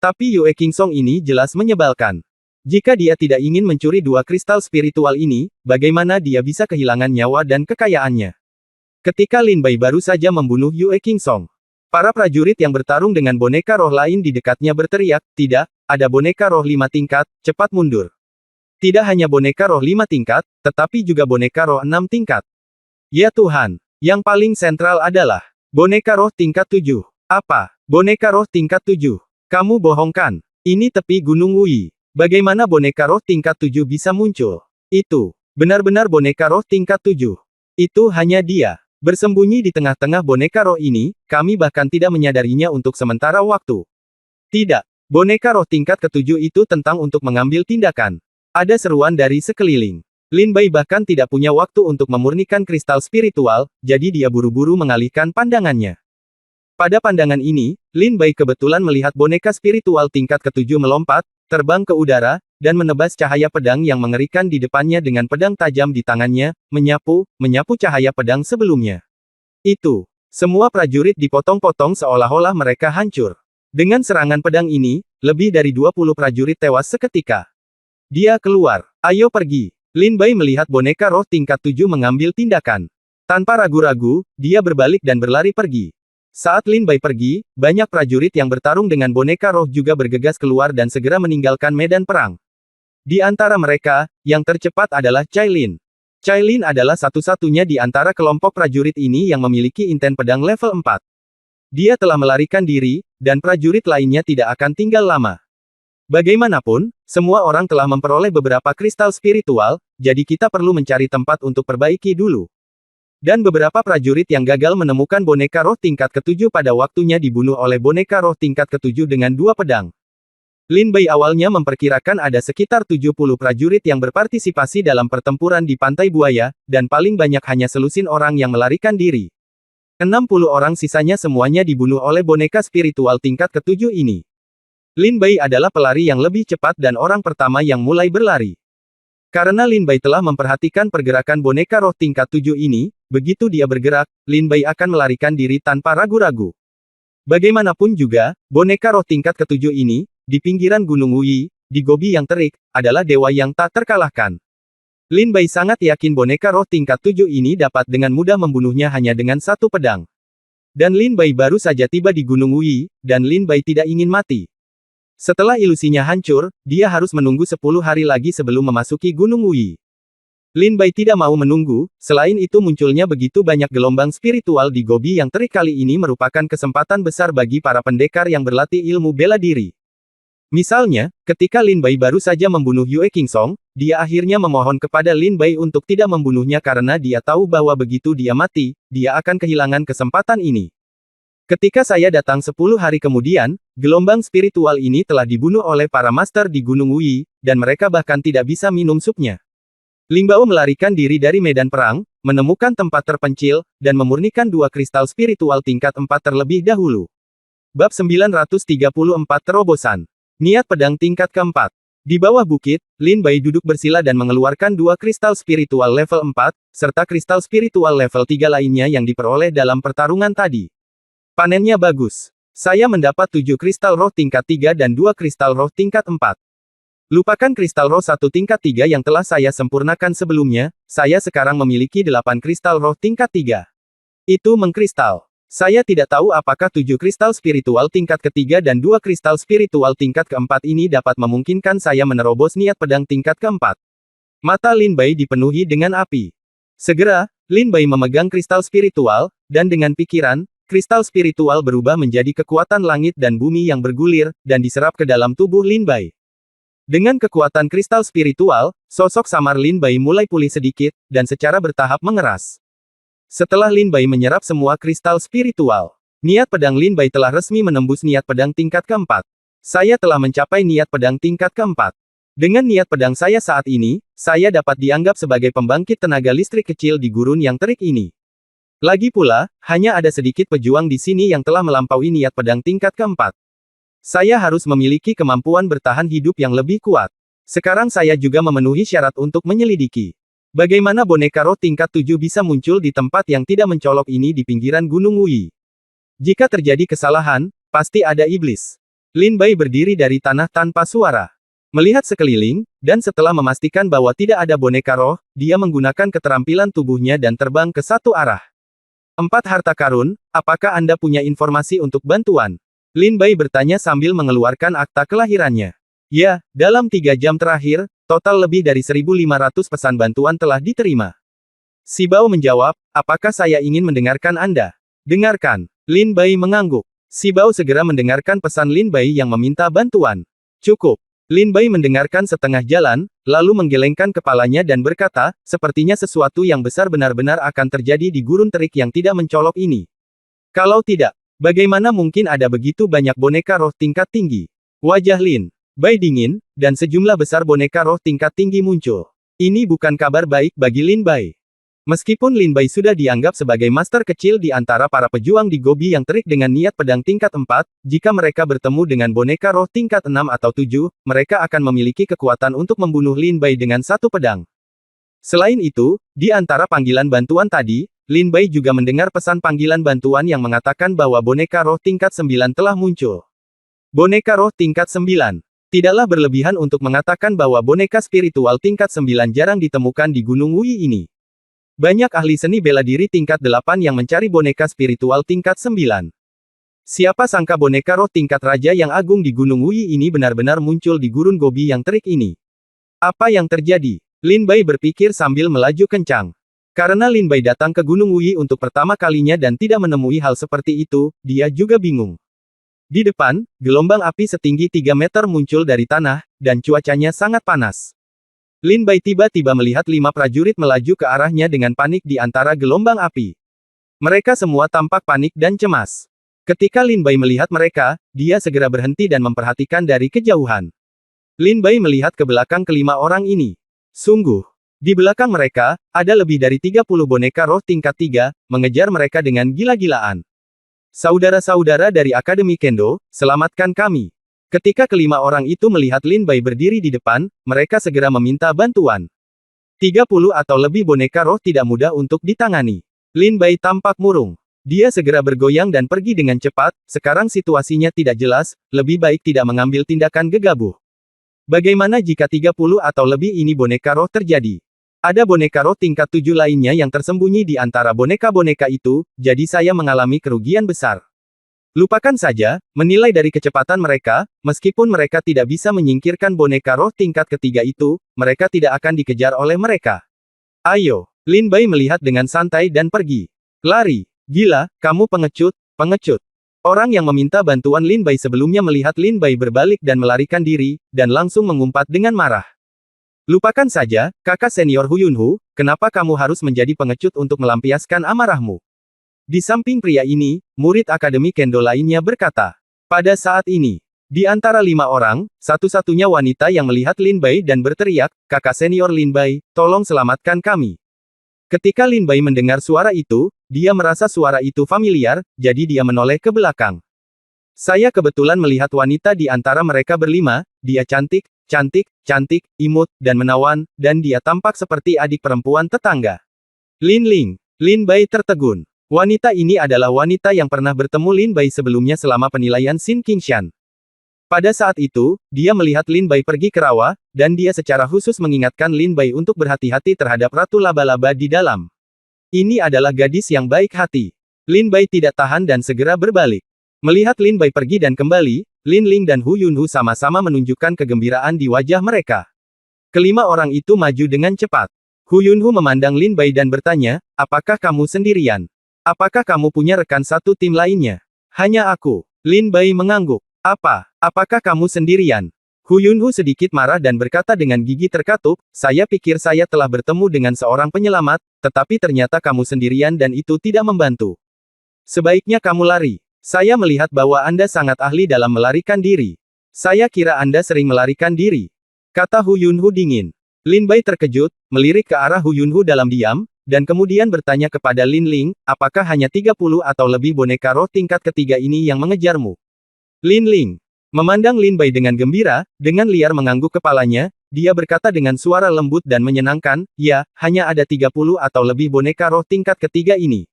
Speaker 1: Tapi Yue Qingsong ini jelas menyebalkan. Jika dia tidak ingin mencuri 2 kristal spiritual ini, bagaimana dia bisa kehilangan nyawa dan kekayaannya? Ketika Lin Bai baru saja membunuh Yue Qingsong, para prajurit yang bertarung dengan boneka roh lain di dekatnya berteriak, "Tidak, ada boneka roh 5 tingkat, cepat mundur." Tidak hanya boneka roh 5 tingkat, tetapi juga boneka roh 6 tingkat. Ya Tuhan, yang paling sentral adalah boneka roh tingkat 7. Apa? Boneka roh tingkat 7? Kamu bohongkan. Ini tepi Gunung Wuyi. Bagaimana boneka roh tingkat 7 bisa muncul? Itu benar-benar boneka roh tingkat 7. Itu hanya dia. Bersembunyi di tengah-tengah boneka roh ini, kami bahkan tidak menyadarinya untuk sementara waktu. Tidak. Boneka roh tingkat ke-7 itu tentang untuk mengambil tindakan. Ada seruan dari sekeliling. Lin Bai bahkan tidak punya waktu untuk memurnikan kristal spiritual, jadi dia buru-buru mengalihkan pandangannya. Pada pandangan ini, Lin Bai kebetulan melihat boneka spiritual tingkat ke-7 melompat, terbang ke udara, dan menebas cahaya pedang yang mengerikan di depannya dengan pedang tajam di tangannya, menyapu cahaya pedang sebelumnya. Itu. Semua prajurit dipotong-potong seolah-olah mereka hancur. Dengan serangan pedang ini, lebih dari 20 prajurit tewas seketika. Dia keluar. Ayo pergi. Lin Bai melihat boneka roh tingkat 7 mengambil tindakan. Tanpa ragu-ragu, dia berbalik dan berlari pergi. Saat Lin Bai pergi, banyak prajurit yang bertarung dengan boneka roh juga bergegas keluar dan segera meninggalkan medan perang. Di antara mereka, yang tercepat adalah Cai Lin. Cai Lin adalah satu-satunya di antara kelompok prajurit ini yang memiliki inten pedang level 4. Dia telah melarikan diri, dan prajurit lainnya tidak akan tinggal lama. Bagaimanapun, semua orang telah memperoleh beberapa kristal spiritual, jadi kita perlu mencari tempat untuk perbaiki dulu. Dan beberapa prajurit yang gagal menemukan boneka roh tingkat ke-7 pada waktunya dibunuh oleh boneka roh tingkat ke-7 dengan 2 pedang. Lin Bai awalnya memperkirakan ada sekitar 70 prajurit yang berpartisipasi dalam pertempuran di Pantai Buaya, dan paling banyak hanya selusin orang yang melarikan diri. 60 orang sisanya semuanya dibunuh oleh boneka spiritual tingkat ke-7 ini. Lin Bai adalah pelari yang lebih cepat dan orang pertama yang mulai berlari. Karena Lin Bai telah memperhatikan pergerakan boneka roh tingkat 7 ini, begitu dia bergerak, Lin Bai akan melarikan diri tanpa ragu-ragu. Bagaimanapun juga, boneka roh tingkat ke-7 ini, di pinggiran Gunung Wuyi, di Gobi yang terik, adalah dewa yang tak terkalahkan. Lin Bai sangat yakin boneka roh tingkat 7 ini dapat dengan mudah membunuhnya hanya dengan 1 pedang. Dan Lin Bai baru saja tiba di Gunung Wuyi, dan Lin Bai tidak ingin mati. Setelah ilusinya hancur, dia harus menunggu 10 hari lagi sebelum memasuki Gunung Wuyi. Lin Bai tidak mau menunggu, selain itu munculnya begitu banyak gelombang spiritual di Gobi yang terik kali ini merupakan kesempatan besar bagi para pendekar yang berlatih ilmu bela diri. Misalnya, ketika Lin Bai baru saja membunuh Yue Qingsong, dia akhirnya memohon kepada Lin Bai untuk tidak membunuhnya karena dia tahu bahwa begitu dia mati, dia akan kehilangan kesempatan ini. Ketika saya datang 10 hari kemudian, gelombang spiritual ini telah dibunuh oleh para master di Gunung Wuyi, dan mereka bahkan tidak bisa minum supnya. Ling Bao melarikan diri dari medan perang, menemukan tempat terpencil, dan memurnikan 2 kristal spiritual tingkat 4 terlebih dahulu. Bab 934 Terobosan. Niat pedang tingkat keempat. Di bawah bukit, Lin Bai duduk bersila dan mengeluarkan 2 kristal spiritual level 4, serta kristal spiritual level 3 lainnya yang diperoleh dalam pertarungan tadi. Panennya bagus. Saya mendapat 7 kristal roh tingkat 3 dan 2 kristal roh tingkat 4. Lupakan kristal roh 1 tingkat 3 yang telah saya sempurnakan sebelumnya, saya sekarang memiliki 8 kristal roh tingkat 3. Itu mengkristal. Saya tidak tahu apakah 7 kristal spiritual tingkat ketiga dan 2 kristal spiritual tingkat keempat ini dapat memungkinkan saya menerobos niat pedang tingkat keempat. Mata Lin Bai dipenuhi dengan api. Segera, Lin Bai memegang kristal spiritual, dan dengan pikiran, Kristal spiritual berubah menjadi kekuatan langit dan bumi yang bergulir, dan diserap ke dalam tubuh Lin Bai. Dengan kekuatan kristal spiritual, sosok samar Lin Bai mulai pulih sedikit, dan secara bertahap mengeras. Setelah Lin Bai menyerap semua kristal spiritual, niat pedang Lin Bai telah resmi menembus niat pedang tingkat keempat. Saya telah mencapai niat pedang tingkat keempat. Dengan niat pedang saya saat ini, saya dapat dianggap sebagai pembangkit tenaga listrik kecil di gurun yang terik ini. Lagi pula, hanya ada sedikit pejuang di sini yang telah melampaui niat pedang tingkat keempat. Saya harus memiliki kemampuan bertahan hidup yang lebih kuat. Sekarang saya juga memenuhi syarat untuk menyelidiki. Bagaimana boneka roh tingkat 7 bisa muncul di tempat yang tidak mencolok ini di pinggiran Gunung Wuyi? Jika terjadi kesalahan, pasti ada iblis. Lin Bai berdiri dari tanah tanpa suara. Melihat sekeliling, dan setelah memastikan bahwa tidak ada boneka roh, dia menggunakan keterampilan tubuhnya dan terbang ke satu arah. 4 harta karun, apakah Anda punya informasi untuk bantuan? Lin Bai bertanya sambil mengeluarkan akta kelahirannya. Ya, dalam 3 jam terakhir, total lebih dari 1.500 pesan bantuan telah diterima. Si Bao menjawab, apakah saya ingin mendengarkan Anda? Dengarkan. Lin Bai mengangguk. Si Bao segera mendengarkan pesan Lin Bai yang meminta bantuan. Cukup. Lin Bai mendengarkan setengah jalan, lalu menggelengkan kepalanya dan berkata, sepertinya sesuatu yang besar benar-benar akan terjadi di gurun terik yang tidak mencolok ini. Kalau tidak, bagaimana mungkin ada begitu banyak boneka roh tingkat tinggi? Wajah Lin Bai dingin, dan sejumlah besar boneka roh tingkat tinggi muncul. Ini bukan kabar baik bagi Lin Bai. Meskipun Lin Bai sudah dianggap sebagai master kecil di antara para pejuang di Gobi yang terik dengan niat pedang tingkat 4, jika mereka bertemu dengan boneka roh tingkat 6 atau 7, mereka akan memiliki kekuatan untuk membunuh Lin Bai dengan satu pedang. Selain itu, di antara panggilan bantuan tadi, Lin Bai juga mendengar pesan panggilan bantuan yang mengatakan bahwa boneka roh tingkat 9 telah muncul. Boneka roh tingkat 9. Tidaklah berlebihan untuk mengatakan bahwa boneka spiritual tingkat 9 jarang ditemukan di Gunung Wuyi ini. Banyak ahli seni bela diri tingkat 8 yang mencari boneka spiritual tingkat 9. Siapa sangka boneka roh tingkat raja yang agung di Gunung Wuyi ini benar-benar muncul di gurun Gobi yang terik ini. Apa yang terjadi? Lin Bai berpikir sambil melaju kencang. Karena Lin Bai datang ke Gunung Wuyi untuk pertama kalinya dan tidak menemui hal seperti itu, dia juga bingung. Di depan, gelombang api setinggi 3 meter muncul dari tanah, dan cuacanya sangat panas. Lin Bai tiba-tiba melihat 5 prajurit melaju ke arahnya dengan panik di antara gelombang api. Mereka semua tampak panik dan cemas. Ketika Lin Bai melihat mereka, dia segera berhenti dan memperhatikan dari kejauhan. Lin Bai melihat ke belakang kelima orang ini. Sungguh, di belakang mereka, ada lebih dari 30 boneka roh tingkat 3, mengejar mereka dengan gila-gilaan. Saudara-saudara dari Akademi Kendo, selamatkan kami. Ketika kelima orang itu melihat Lin Bai berdiri di depan, mereka segera meminta bantuan. 30 atau lebih boneka roh tidak mudah untuk ditangani. Lin Bai tampak murung. Dia segera bergoyang dan pergi dengan cepat, sekarang situasinya tidak jelas, lebih baik tidak mengambil tindakan gegabah. Bagaimana jika 30 atau lebih ini boneka roh terjadi? Ada boneka roh tingkat 7 lainnya yang tersembunyi di antara boneka-boneka itu, jadi saya mengalami kerugian besar. Lupakan saja, menilai dari kecepatan mereka, meskipun mereka tidak bisa menyingkirkan boneka roh tingkat ketiga itu, mereka tidak akan dikejar oleh mereka. Ayo, Lin Bai melihat dengan santai dan pergi. Lari, gila, kamu pengecut, pengecut. Orang yang meminta bantuan Lin Bai sebelumnya melihat Lin Bai berbalik dan melarikan diri, dan langsung mengumpat dengan marah. Lupakan saja, kakak senior Hu Yunhu, kenapa kamu harus menjadi pengecut untuk melampiaskan amarahmu? Di samping pria ini, murid Akademi Kendo lainnya berkata. Pada saat ini, di antara 5 orang, satu-satunya wanita yang melihat Lin Bai dan berteriak, kakak senior Lin Bai, tolong selamatkan kami. Ketika Lin Bai mendengar suara itu, dia merasa suara itu familiar, jadi dia menoleh ke belakang. Saya kebetulan melihat wanita di antara mereka berlima, dia cantik, cantik, cantik, imut, dan menawan, dan dia tampak seperti adik perempuan tetangga. Lin Ling. Lin Bai tertegun. Wanita ini adalah wanita yang pernah bertemu Lin Bai sebelumnya selama penilaian Xin Qingshan. Pada saat itu, dia melihat Lin Bai pergi ke rawa, dan dia secara khusus mengingatkan Lin Bai untuk berhati-hati terhadap Ratu Laba-Laba di dalam. Ini adalah gadis yang baik hati. Lin Bai tidak tahan dan segera berbalik. Melihat Lin Bai pergi dan kembali, Lin Ling dan Hu Yunhu sama-sama menunjukkan kegembiraan di wajah mereka. Kelima orang itu maju dengan cepat. Hu Yunhu memandang Lin Bai dan bertanya, apakah kamu sendirian? Apakah kamu punya rekan satu tim lainnya? Hanya aku. Lin Bai mengangguk. Apa? Apakah kamu sendirian? Hu Yunhu sedikit marah dan berkata dengan gigi terkatup, saya pikir saya telah bertemu dengan seorang penyelamat, tetapi ternyata kamu sendirian dan itu tidak membantu. Sebaiknya kamu lari. Saya melihat bahwa Anda sangat ahli dalam melarikan diri. Saya kira Anda sering melarikan diri. Kata Hu Yunhu dingin. Lin Bai terkejut, melirik ke arah Hu Yunhu dalam diam, dan kemudian bertanya kepada Lin Ling, apakah hanya 30 atau lebih boneka roh tingkat ketiga ini yang mengejarmu? Lin Ling memandang Lin Bai dengan gembira, dengan liar mengangguk kepalanya, dia berkata dengan suara lembut dan menyenangkan, ya, hanya ada 30 atau lebih boneka roh tingkat ketiga ini.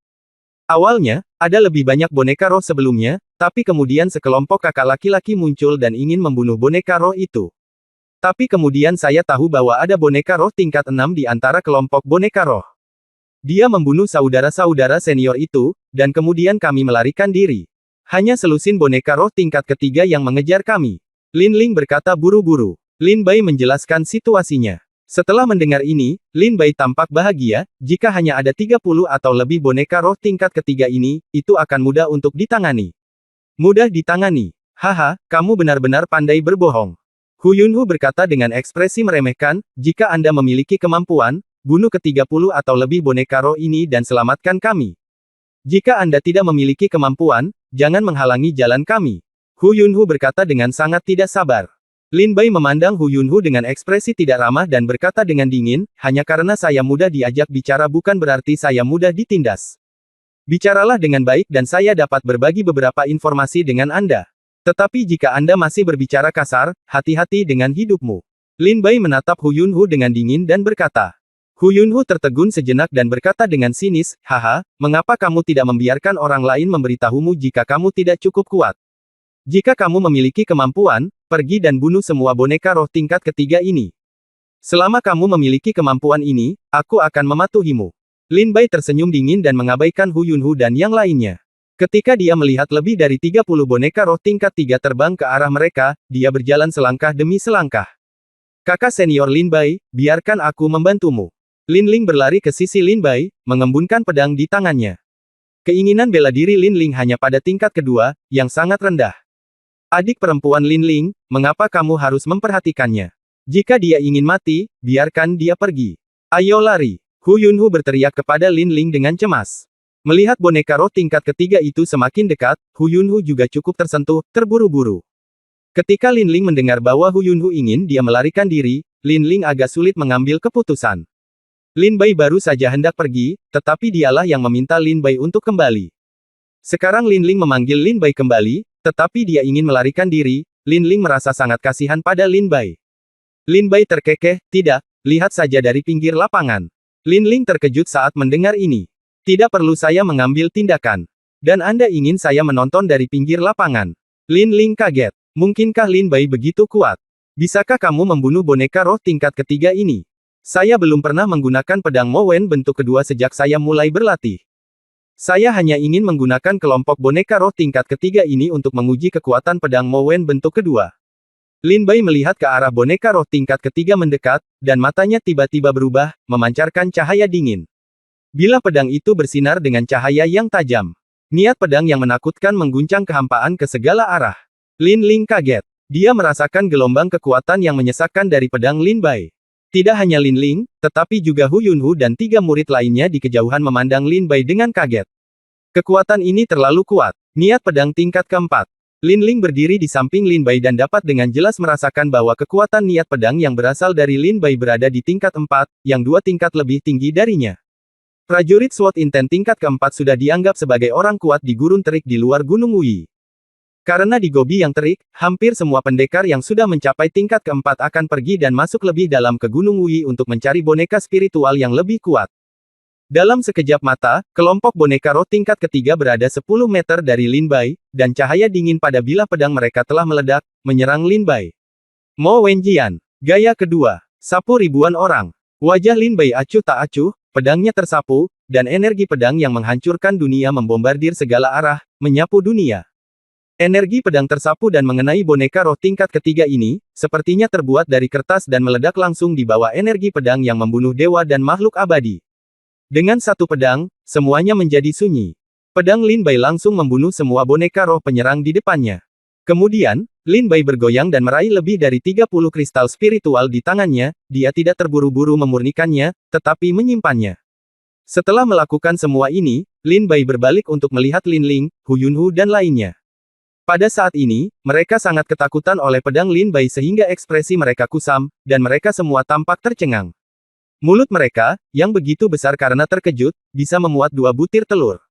Speaker 1: Awalnya, ada lebih banyak boneka roh sebelumnya, tapi kemudian sekelompok kakak laki-laki muncul dan ingin membunuh boneka roh itu. Tapi kemudian saya tahu bahwa ada boneka roh tingkat 6 di antara kelompok boneka roh. Dia membunuh saudara-saudara senior itu, dan kemudian kami melarikan diri. Hanya selusin boneka roh tingkat ketiga yang mengejar kami. Lin Ling berkata buru-buru. Lin Bai menjelaskan situasinya. Setelah mendengar ini, Lin Bai tampak bahagia, jika hanya ada 30 atau lebih boneka roh tingkat ketiga ini, itu akan mudah untuk ditangani. Mudah ditangani. Haha, kamu benar-benar pandai berbohong. Hu Yunhu berkata dengan ekspresi meremehkan, jika Anda memiliki kemampuan, bunuh ke-30 atau lebih boneka roh ini dan selamatkan kami. Jika Anda tidak memiliki kemampuan, jangan menghalangi jalan kami. Hu Yunhu berkata dengan sangat tidak sabar. Lin Bai memandang Hu Yunhu dengan ekspresi tidak ramah dan berkata dengan dingin, hanya karena saya mudah diajak bicara bukan berarti saya mudah ditindas. Bicaralah dengan baik dan saya dapat berbagi beberapa informasi dengan Anda. Tetapi jika Anda masih berbicara kasar, hati-hati dengan hidupmu. Lin Bai menatap Hu Yunhu dengan dingin dan berkata. Hu Yunhu tertegun sejenak dan berkata dengan sinis, haha, mengapa kamu tidak membiarkan orang lain memberitahumu jika kamu tidak cukup kuat? Jika kamu memiliki kemampuan, pergi dan bunuh semua boneka roh tingkat ketiga ini. Selama kamu memiliki kemampuan ini, aku akan mematuhimu. Lin Bai tersenyum dingin dan mengabaikan Hu Yunhu dan yang lainnya. Ketika dia melihat lebih dari 30 boneka roh tingkat 3 terbang ke arah mereka, dia berjalan selangkah demi selangkah. Kakak senior Lin Bai, biarkan aku membantumu. Lin Ling berlari ke sisi Lin Bai, mengembunkan pedang di tangannya. Keinginan bela diri Lin Ling hanya pada tingkat kedua, yang sangat rendah. Adik perempuan Lin Ling, mengapa kamu harus memperhatikannya? Jika dia ingin mati, biarkan dia pergi. Ayo lari. Hu Yunhu berteriak kepada Lin Ling dengan cemas. Melihat boneka roh tingkat ketiga itu semakin dekat, Hu Yunhu juga cukup tersentuh, terburu-buru. Ketika Lin Ling mendengar bahwa Hu Yunhu ingin dia melarikan diri, Lin Ling agak sulit mengambil keputusan. Lin Bai baru saja hendak pergi, tetapi dialah yang meminta Lin Bai untuk kembali. Sekarang Lin Ling memanggil Lin Bai kembali, tetapi dia ingin melarikan diri, Lin Ling merasa sangat kasihan pada Lin Bai. Lin Bai terkekeh, tidak, lihat saja dari pinggir lapangan. Lin Ling terkejut saat mendengar ini. Tidak perlu saya mengambil tindakan. Dan Anda ingin saya menonton dari pinggir lapangan. Lin Ling kaget. Mungkinkah Lin Bai begitu kuat? Bisakah kamu membunuh boneka roh tingkat ketiga ini? Saya belum pernah menggunakan pedang Mo Wen bentuk kedua sejak saya mulai berlatih. Saya hanya ingin menggunakan kelompok boneka roh tingkat ketiga ini untuk menguji kekuatan pedang Mo Wen bentuk kedua. Lin Bai melihat ke arah boneka roh tingkat ketiga mendekat, dan matanya tiba-tiba berubah, memancarkan cahaya dingin. Bilah pedang itu bersinar dengan cahaya yang tajam. Niat pedang yang menakutkan mengguncang kehampaan ke segala arah. Lin Ling kaget. Dia merasakan gelombang kekuatan yang menyesakkan dari pedang Lin Bai. Tidak hanya Lin Ling, tetapi juga Hu Yunhu dan 3 murid lainnya di kejauhan memandang Lin Bai dengan kaget. Kekuatan ini terlalu kuat. Niat pedang tingkat keempat. Lin Ling berdiri di samping Lin Bai dan dapat dengan jelas merasakan bahwa kekuatan niat pedang yang berasal dari Lin Bai berada di tingkat 4, yang 2 tingkat lebih tinggi darinya. Prajurit SWOT Inten tingkat keempat sudah dianggap sebagai orang kuat di gurun terik di luar Gunung Wuyi. Karena di Gobi yang terik, hampir semua pendekar yang sudah mencapai tingkat keempat akan pergi dan masuk lebih dalam ke Gunung Wuyi untuk mencari boneka spiritual yang lebih kuat. Dalam sekejap mata, kelompok boneka roh tingkat ketiga berada 10 meter dari Lin Bai, dan cahaya dingin pada bilah pedang mereka telah meledak, menyerang Lin Bai. Mo Wenjian. Gaya kedua. Sapu ribuan orang. Wajah Lin Bai acuh tak acuh, pedangnya tersapu, dan energi pedang yang menghancurkan dunia membombardir segala arah, menyapu dunia. Energi pedang tersapu dan mengenai boneka roh tingkat ketiga ini, sepertinya terbuat dari kertas dan meledak langsung di bawah energi pedang yang membunuh dewa dan makhluk abadi. Dengan satu pedang, semuanya menjadi sunyi. Pedang Lin Bai langsung membunuh semua boneka roh penyerang di depannya. Kemudian, Lin Bai bergoyang dan meraih lebih dari 30 kristal spiritual di tangannya, dia tidak terburu-buru memurnikannya, tetapi menyimpannya. Setelah melakukan semua ini, Lin Bai berbalik untuk melihat Lin Ling, Hu Yunhu dan lainnya. Pada saat ini, mereka sangat ketakutan oleh pedang Lin Bai sehingga ekspresi mereka kusam, dan mereka semua tampak tercengang. Mulut mereka, yang begitu besar karena terkejut, bisa memuat 2 butir telur.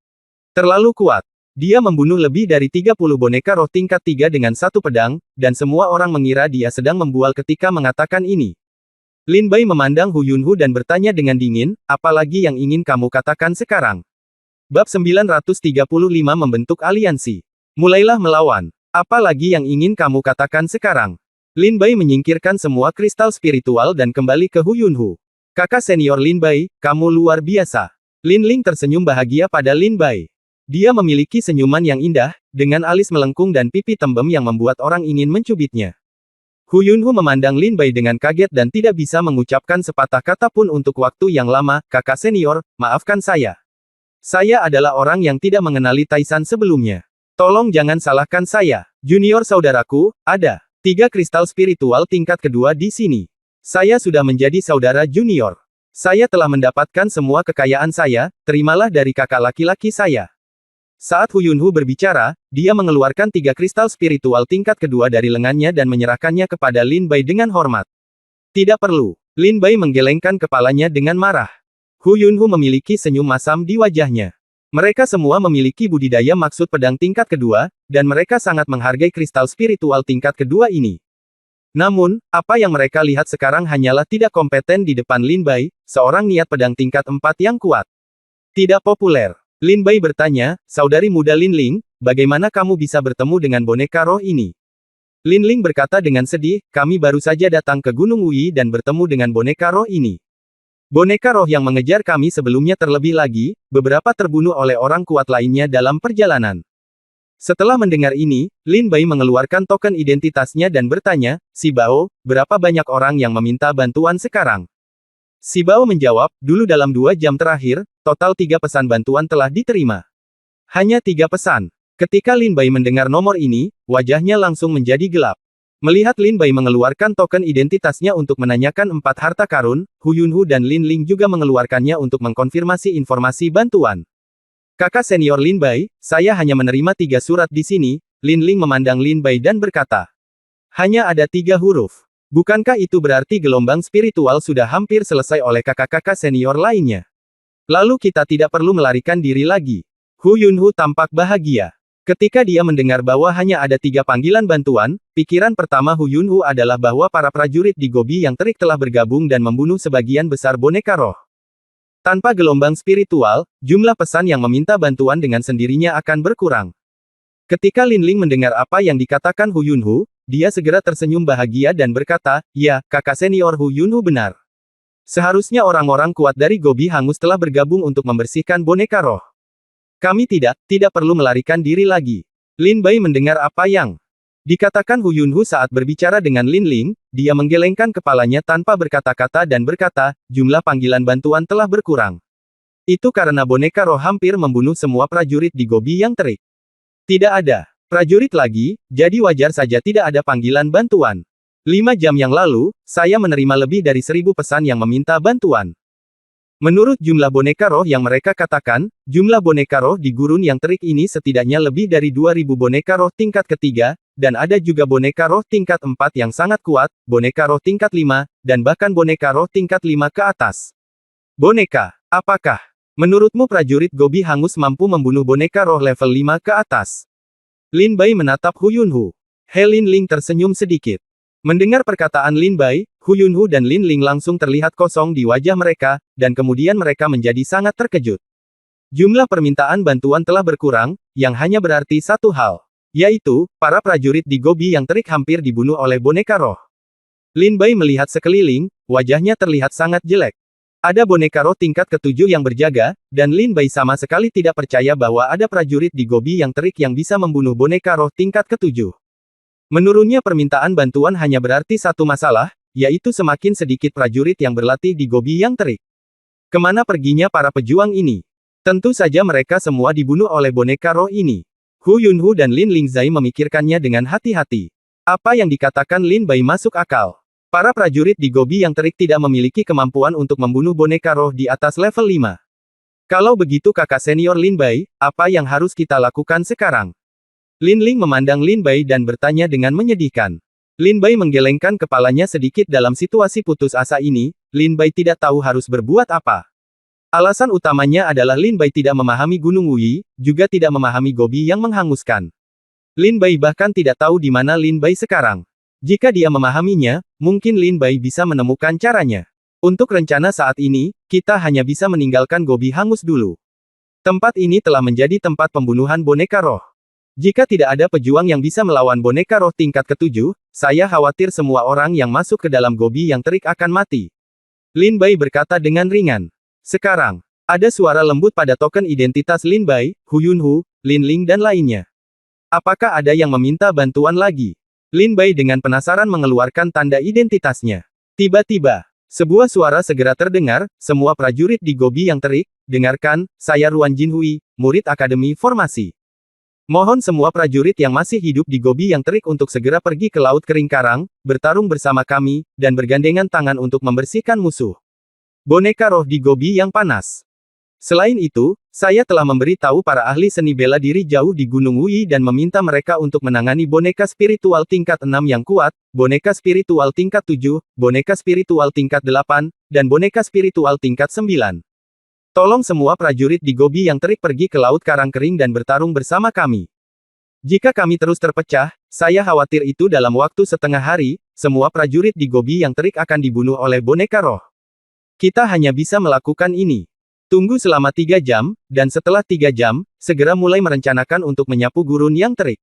Speaker 1: Terlalu kuat. Dia membunuh lebih dari 30 boneka roh tingkat 3 dengan satu pedang, dan semua orang mengira dia sedang membual ketika mengatakan ini. Lin Bai memandang Hu Yunhu dan bertanya dengan dingin, apalagi yang ingin kamu katakan sekarang? Bab 935 membentuk aliansi. Mulailah melawan. Apa lagi yang ingin kamu katakan sekarang? Lin Bai menyingkirkan semua kristal spiritual dan kembali ke Hu Yunhu. Kakak senior Lin Bai, kamu luar biasa. Lin Ling tersenyum bahagia pada Lin Bai. Dia memiliki senyuman yang indah, dengan alis melengkung dan pipi tembem yang membuat orang ingin mencubitnya. Hu Yunhu memandang Lin Bai dengan kaget dan tidak bisa mengucapkan sepatah kata pun untuk waktu yang lama, kakak senior, maafkan saya. Saya adalah orang yang tidak mengenali Taisan sebelumnya. Tolong jangan salahkan saya. Junior saudaraku, ada 3 kristal spiritual tingkat kedua di sini. Saya sudah menjadi saudara junior. Saya telah mendapatkan semua kekayaan saya, terimalah dari kakak laki-laki saya. Saat Hu Yunhu berbicara, dia mengeluarkan 3 kristal spiritual tingkat kedua dari lengannya dan menyerahkannya kepada Lin Bai dengan hormat. Tidak perlu. Lin Bai menggelengkan kepalanya dengan marah. Hu Yunhu memiliki senyum masam di wajahnya. Mereka semua memiliki budidaya maksud pedang tingkat kedua, dan mereka sangat menghargai kristal spiritual tingkat kedua ini. Namun, apa yang mereka lihat sekarang hanyalah tidak kompeten di depan Lin Bai, seorang niat pedang tingkat 4 yang kuat. Tidak populer. Lin Bai bertanya, saudari muda Lin Ling, bagaimana kamu bisa bertemu dengan boneka roh ini? Lin Ling berkata dengan sedih, kami baru saja datang ke Gunung Wui dan bertemu dengan boneka roh ini. Boneka roh yang mengejar kami sebelumnya terlebih lagi, beberapa terbunuh oleh orang kuat lainnya dalam perjalanan. Setelah mendengar ini, Lin Bai mengeluarkan token identitasnya dan bertanya, Si Bao, berapa banyak orang yang meminta bantuan sekarang? Si Bao menjawab, dulu dalam 2 jam terakhir, total 3 pesan bantuan telah diterima. Hanya 3 pesan. Ketika Lin Bai mendengar nomor ini, wajahnya langsung menjadi gelap. Melihat Lin Bai mengeluarkan token identitasnya untuk menanyakan 4 harta karun, Hu Yunhu dan Lin Ling juga mengeluarkannya untuk mengkonfirmasi informasi bantuan. Kakak senior Lin Bai, saya hanya menerima 3 surat di sini. Lin Ling memandang Lin Bai dan berkata, hanya ada 3 huruf. Bukankah itu berarti gelombang spiritual sudah hampir selesai oleh kakak-kakak senior lainnya? Lalu kita tidak perlu melarikan diri lagi. Hu Yunhu tampak bahagia. Ketika dia mendengar bahwa hanya ada 3 panggilan bantuan, pikiran pertama Hu Yunhu adalah bahwa para prajurit di Gobi yang terik telah bergabung dan membunuh sebagian besar boneka roh. Tanpa gelombang spiritual, jumlah pesan yang meminta bantuan dengan sendirinya akan berkurang. Ketika Lin Ling mendengar apa yang dikatakan Hu Yunhu, dia segera tersenyum bahagia dan berkata, ya, kakak senior Hu Yunhu benar. Seharusnya orang-orang kuat dari Gobi Hangus telah bergabung untuk membersihkan boneka roh. Kami tidak perlu melarikan diri lagi. Lin Bai mendengar apa yang dikatakan Hu Yunhu saat berbicara dengan Lin Ling, dia menggelengkan kepalanya tanpa berkata-kata dan berkata, jumlah panggilan bantuan telah berkurang. Itu karena boneka roh hampir membunuh semua prajurit di Gobi yang terik. Tidak ada prajurit lagi, jadi wajar saja tidak ada panggilan bantuan. 5 jam yang lalu, saya menerima lebih dari 1000 pesan yang meminta bantuan. Menurut jumlah boneka roh yang mereka katakan, jumlah boneka roh di gurun yang terik ini setidaknya lebih dari 2000 boneka roh tingkat ketiga, dan ada juga boneka roh tingkat 4 yang sangat kuat, boneka roh tingkat 5, dan bahkan boneka roh tingkat 5 ke atas. Boneka, apakah menurutmu prajurit Gobi Hangus mampu membunuh boneka roh level 5 ke atas? Lin Bai menatap Hu Yunhu. Lin Ling tersenyum sedikit. Mendengar perkataan Lin Bai, Hu Yunhu dan Lin Ling langsung terlihat kosong di wajah mereka, dan kemudian mereka menjadi sangat terkejut. Jumlah permintaan bantuan telah berkurang, yang hanya berarti satu hal, yaitu, para prajurit di Gobi yang terik hampir dibunuh oleh boneka roh. Lin Bai melihat sekeliling, wajahnya terlihat sangat jelek. Ada boneka roh tingkat ke-7 yang berjaga, dan Lin Bai sama sekali tidak percaya bahwa ada prajurit di Gobi yang terik yang bisa membunuh boneka roh tingkat ke-7. Menurunnya permintaan bantuan hanya berarti satu masalah, yaitu semakin sedikit prajurit yang berlatih di Gobi yang terik. Kemana perginya para pejuang ini? Tentu saja mereka semua dibunuh oleh boneka roh ini. Hu Yunhu dan Lin Lingzai memikirkannya dengan hati-hati. Apa yang dikatakan Lin Bai masuk akal. Para prajurit di Gobi yang terik tidak memiliki kemampuan untuk membunuh boneka roh di atas level 5. Kalau begitu kakak senior Lin Bai, apa yang harus kita lakukan sekarang? Lin Ling memandang Lin Bai dan bertanya dengan menyedihkan. Lin Bai menggelengkan kepalanya sedikit dalam situasi putus asa ini, Lin Bai tidak tahu harus berbuat apa. Alasan utamanya adalah Lin Bai tidak memahami Gunung Wuyi, juga tidak memahami Gobi yang menghanguskan. Lin Bai bahkan tidak tahu di mana Lin Bai sekarang. Jika dia memahaminya, mungkin Lin Bai bisa menemukan caranya. Untuk rencana saat ini, kita hanya bisa meninggalkan Gobi hangus dulu. Tempat ini telah menjadi tempat pembunuhan boneka roh. Jika tidak ada pejuang yang bisa melawan boneka roh tingkat ke-7, saya khawatir semua orang yang masuk ke dalam Gobi yang terik akan mati. Lin Bai berkata dengan ringan. Sekarang, ada suara lembut pada token identitas Lin Bai, Hu Yunhu, Lin Ling dan lainnya. Apakah ada yang meminta bantuan lagi? Lin Bai dengan penasaran mengeluarkan tanda identitasnya. Tiba-tiba, sebuah suara segera terdengar, semua prajurit di Gobi yang terik, dengarkan, saya Ruan Jinhui, murid Akademi Formasi. Mohon semua prajurit yang masih hidup di Gobi yang terik untuk segera pergi ke Laut Kering Karang, bertarung bersama kami, dan bergandengan tangan untuk membersihkan musuh. Boneka roh di Gobi yang panas. Selain itu, saya telah memberi tahu para ahli seni bela diri jauh di Gunung Wuyi dan meminta mereka untuk menangani boneka spiritual tingkat 6 yang kuat, boneka spiritual tingkat 7, boneka spiritual tingkat 8, dan boneka spiritual tingkat 9. Tolong semua prajurit di Gobi yang terik pergi ke Laut Karang Kering dan bertarung bersama kami. Jika kami terus terpecah, saya khawatir itu dalam waktu setengah hari, semua prajurit di Gobi yang terik akan dibunuh oleh boneka roh. Kita hanya bisa melakukan ini. Tunggu selama 3 jam, dan setelah 3 jam, segera mulai merencanakan untuk menyapu gurun yang terik.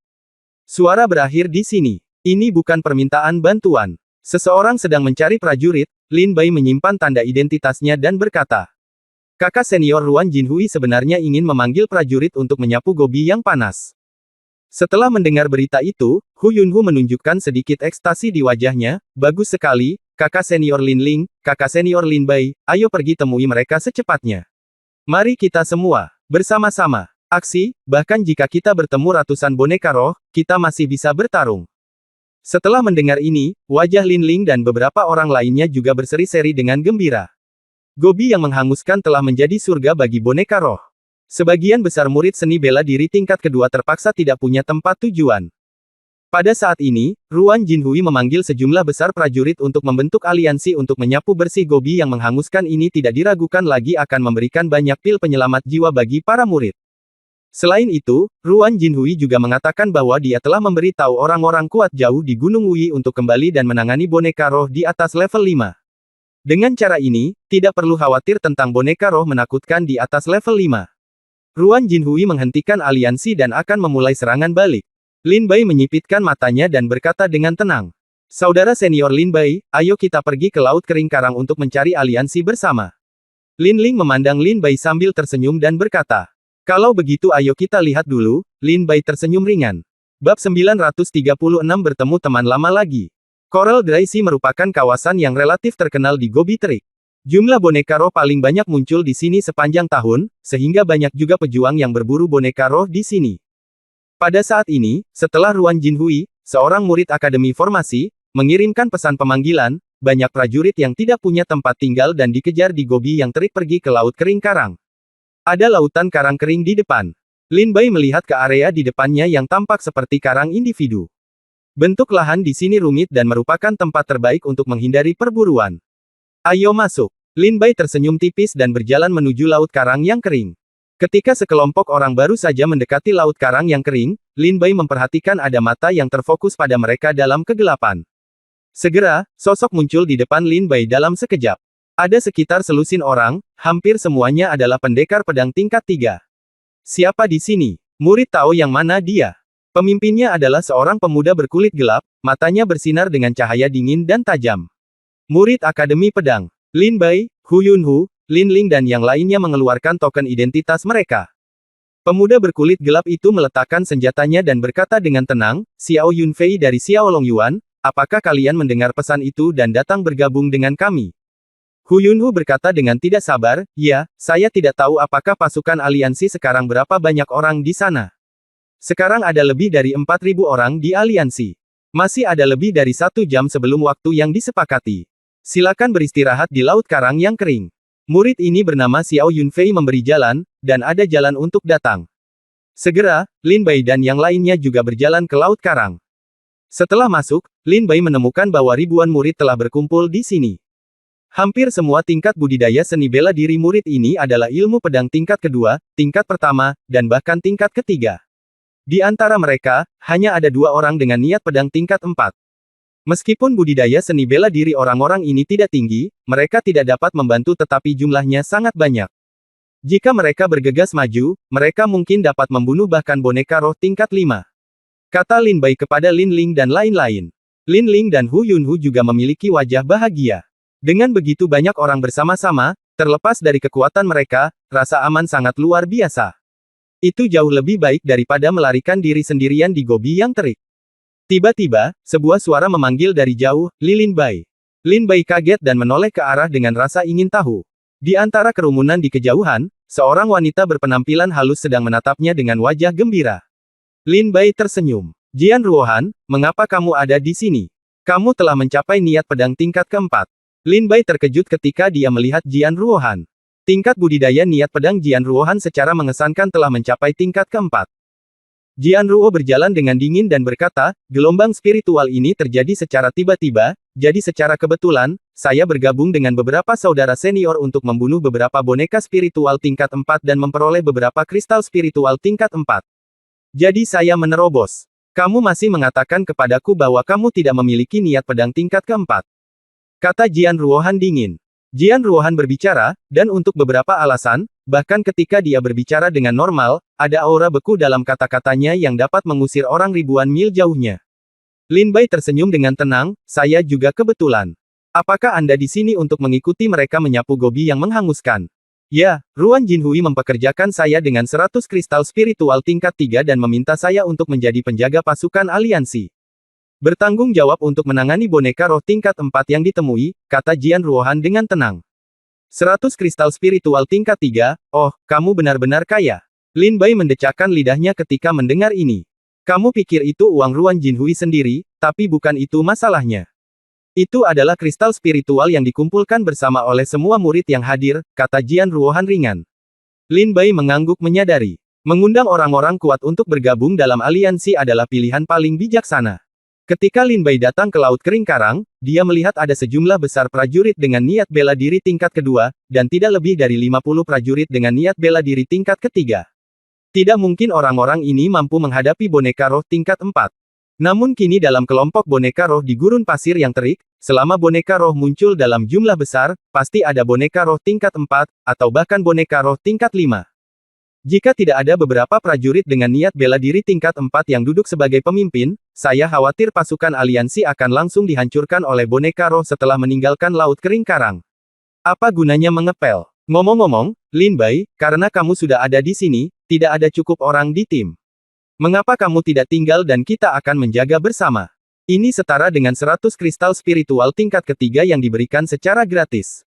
Speaker 1: Suara berakhir di sini. Ini bukan permintaan bantuan. Seseorang sedang mencari prajurit, Lin Bai menyimpan tanda identitasnya dan berkata. Kakak senior Ruan Jinhui sebenarnya ingin memanggil prajurit untuk menyapu Gobi yang panas. Setelah mendengar berita itu, Hu Yunhu menunjukkan sedikit ekstasi di wajahnya, bagus sekali, kakak senior Lin Ling, kakak senior Lin Bai, ayo pergi temui mereka secepatnya. Mari kita semua, bersama-sama, aksi, bahkan jika kita bertemu ratusan boneka roh, kita masih bisa bertarung. Setelah mendengar ini, wajah Lin Ling dan beberapa orang lainnya juga berseri-seri dengan gembira. Gobi yang menghanguskan telah menjadi surga bagi boneka roh. Sebagian besar murid seni bela diri tingkat kedua terpaksa tidak punya tempat tujuan. Pada saat ini, Ruan Jinhui memanggil sejumlah besar prajurit untuk membentuk aliansi untuk menyapu bersih Gobi yang menghanguskan ini tidak diragukan lagi akan memberikan banyak pil penyelamat jiwa bagi para murid. Selain itu, Ruan Jinhui juga mengatakan bahwa dia telah memberi tahu orang-orang kuat jauh di Gunung Wuyi untuk kembali dan menangani boneka roh di atas level 5. Dengan cara ini, tidak perlu khawatir tentang boneka roh menakutkan di atas level 5. Ruan Jinhui menghentikan aliansi dan akan memulai serangan balik. Lin Bai menyipitkan matanya dan berkata dengan tenang. Saudara senior Lin Bai, ayo kita pergi ke Laut Kering Karang untuk mencari aliansi bersama. Lin Ling memandang Lin Bai sambil tersenyum dan berkata. Kalau begitu ayo kita lihat dulu, Lin Bai tersenyum ringan. Bab 936 bertemu teman lama lagi. Coral Dry Sea merupakan kawasan yang relatif terkenal di Gobi Terik. Jumlah boneka roh paling banyak muncul di sini sepanjang tahun, sehingga banyak juga pejuang yang berburu boneka roh di sini. Pada saat ini, setelah Ruan Jinhui, seorang murid Akademi Formasi, mengirimkan pesan pemanggilan, banyak prajurit yang tidak punya tempat tinggal dan dikejar di Gobi yang terik pergi ke Laut Kering Karang. Ada lautan karang kering di depan. Lin Bai melihat ke area di depannya yang tampak seperti karang individu. Bentuk lahan di sini rumit dan merupakan tempat terbaik untuk menghindari perburuan. Ayo masuk. Lin Bai tersenyum tipis dan berjalan menuju Laut Karang yang kering. Ketika sekelompok orang baru saja mendekati Laut Karang yang kering, Lin Bai memperhatikan ada mata yang terfokus pada mereka dalam kegelapan. Segera, sosok muncul di depan Lin Bai dalam sekejap. Ada sekitar selusin orang, hampir semuanya adalah pendekar pedang tingkat 3. Siapa di sini? Murid tahu yang mana dia? Pemimpinnya adalah seorang pemuda berkulit gelap, matanya bersinar dengan cahaya dingin dan tajam. Murid Akademi Pedang. Lin Bai, Hu Yunhu, Lin Ling dan yang lainnya mengeluarkan token identitas mereka. Pemuda berkulit gelap itu meletakkan senjatanya dan berkata dengan tenang, Xiao Yunfei dari Xiao Longyuan, apakah kalian mendengar pesan itu dan datang bergabung dengan kami? Hu Yunhu berkata dengan tidak sabar, ya, saya tidak tahu apakah pasukan aliansi sekarang berapa banyak orang di sana. Sekarang ada lebih dari 4.000 orang di aliansi. Masih ada lebih dari 1 jam sebelum waktu yang disepakati. Silakan beristirahat di Laut Karang yang kering. Murid ini bernama Xiao Yunfei memberi jalan, dan ada jalan untuk datang. Segera, Lin Bai dan yang lainnya juga berjalan ke Laut Karang. Setelah masuk, Lin Bai menemukan bahwa ribuan murid telah berkumpul di sini. Hampir semua tingkat budidaya seni bela diri murid ini adalah ilmu pedang tingkat kedua, tingkat pertama, dan bahkan tingkat ketiga. Di antara mereka, hanya ada 2 orang dengan niat pedang tingkat 4. Meskipun budidaya seni bela diri orang-orang ini tidak tinggi, mereka tidak dapat membantu tetapi jumlahnya sangat banyak. Jika mereka bergegas maju, mereka mungkin dapat membunuh bahkan boneka roh tingkat 5. Kata Lin Bai kepada Lin Ling dan lain-lain. Lin Ling dan Hu Yunhu juga memiliki wajah bahagia. Dengan begitu banyak orang bersama-sama, terlepas dari kekuatan mereka, rasa aman sangat luar biasa. Itu jauh lebih baik daripada melarikan diri sendirian di gobi yang terik. Tiba-tiba, sebuah suara memanggil dari jauh, Lin Bai. Lin Bai kaget dan menoleh ke arah dengan rasa ingin tahu. Di antara kerumunan di kejauhan, seorang wanita berpenampilan halus sedang menatapnya dengan wajah gembira. Lin Bai tersenyum. Jian Ruohan, mengapa kamu ada di sini? Kamu telah mencapai niat pedang tingkat keempat. Lin Bai terkejut ketika dia melihat Jian Ruohan. Tingkat budidaya niat pedang Jian Ruohan secara mengesankan telah mencapai tingkat keempat. Jian Ruo berjalan dengan dingin dan berkata, gelombang spiritual ini terjadi secara tiba-tiba, jadi secara kebetulan, saya bergabung dengan beberapa saudara senior untuk membunuh beberapa boneka spiritual tingkat 4 dan memperoleh beberapa kristal spiritual tingkat 4. Jadi saya menerobos. Kamu masih mengatakan kepadaku bahwa kamu tidak memiliki niat pedang tingkat keempat. Kata Jian Ruohan dingin. Jian Ruohan berbicara, dan untuk beberapa alasan, bahkan ketika dia berbicara dengan normal, ada aura beku dalam kata-katanya yang dapat mengusir orang ribuan mil jauhnya. Lin Bai tersenyum dengan tenang, saya juga kebetulan. Apakah Anda di sini untuk mengikuti mereka menyapu gobi yang menghanguskan? Ya, Ruan Jinhui mempekerjakan saya dengan 100 kristal spiritual tingkat 3 dan meminta saya untuk menjadi penjaga pasukan aliansi. Bertanggung jawab untuk menangani boneka roh tingkat 4 yang ditemui, kata Jian Ruohan dengan tenang. 100 kristal spiritual tingkat 3, oh, kamu benar-benar kaya. Lin Bai mendecakkan lidahnya ketika mendengar ini. Kamu pikir itu uang Ruan Jinhui sendiri, tapi bukan itu masalahnya. Itu adalah kristal spiritual yang dikumpulkan bersama oleh semua murid yang hadir, kata Jian Ruohan ringan. Lin Bai mengangguk menyadari. Mengundang orang-orang kuat untuk bergabung dalam aliansi adalah pilihan paling bijaksana. Ketika Lin Bai datang ke Laut Kering Karang, dia melihat ada sejumlah besar prajurit dengan niat bela diri tingkat kedua, dan tidak lebih dari 50 prajurit dengan niat bela diri tingkat ketiga. Tidak mungkin orang-orang ini mampu menghadapi boneka roh tingkat 4. Namun kini dalam kelompok boneka roh di gurun pasir yang terik, selama boneka roh muncul dalam jumlah besar, pasti ada boneka roh tingkat 4, atau bahkan boneka roh tingkat 5. Jika tidak ada beberapa prajurit dengan niat bela diri tingkat 4 yang duduk sebagai pemimpin, saya khawatir pasukan aliansi akan langsung dihancurkan oleh boneka roh setelah meninggalkan Laut Kering Karang. Apa gunanya mengepel? Ngomong-ngomong, Lin Bai, karena kamu sudah ada di sini, tidak ada cukup orang di tim. Mengapa kamu tidak tinggal dan kita akan menjaga bersama? Ini setara dengan 100 kristal spiritual tingkat ketiga yang diberikan secara gratis.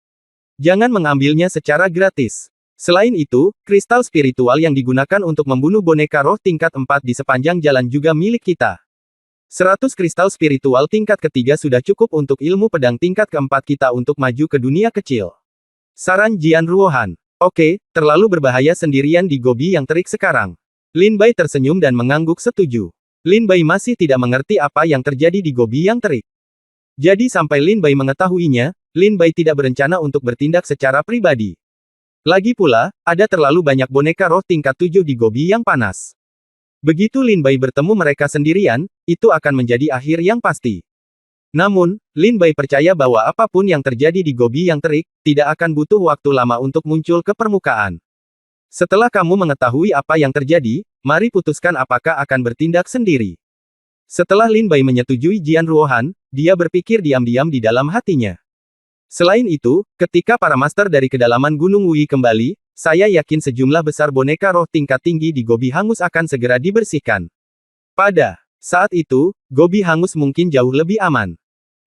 Speaker 1: Jangan mengambilnya secara gratis. Selain itu, kristal spiritual yang digunakan untuk membunuh boneka roh tingkat 4 di sepanjang jalan juga milik kita. 100 kristal spiritual tingkat ketiga sudah cukup untuk ilmu pedang tingkat keempat kita untuk maju ke dunia kecil. Saran Jian Ruohan. Oke, terlalu berbahaya sendirian di gobi yang terik sekarang. Lin Bai tersenyum dan mengangguk setuju. Lin Bai masih tidak mengerti apa yang terjadi di gobi yang terik. Jadi sampai Lin Bai mengetahuinya, Lin Bai tidak berencana untuk bertindak secara pribadi. Lagi pula, ada terlalu banyak boneka roh tingkat 7 di gobi yang panas. Begitu Lin Bai bertemu mereka sendirian, itu akan menjadi akhir yang pasti. Namun, Lin Bai percaya bahwa apapun yang terjadi di gobi yang terik, tidak akan butuh waktu lama untuk muncul ke permukaan. Setelah kamu mengetahui apa yang terjadi, mari putuskan apakah akan bertindak sendiri. Setelah Lin Bai menyetujui Jian Ruohan, dia berpikir diam-diam di dalam hatinya. Selain itu, ketika para master dari kedalaman Gunung Wui kembali, saya yakin sejumlah besar boneka roh tingkat tinggi di gobi hangus akan segera dibersihkan. Pada saat itu, gobi hangus mungkin jauh lebih aman.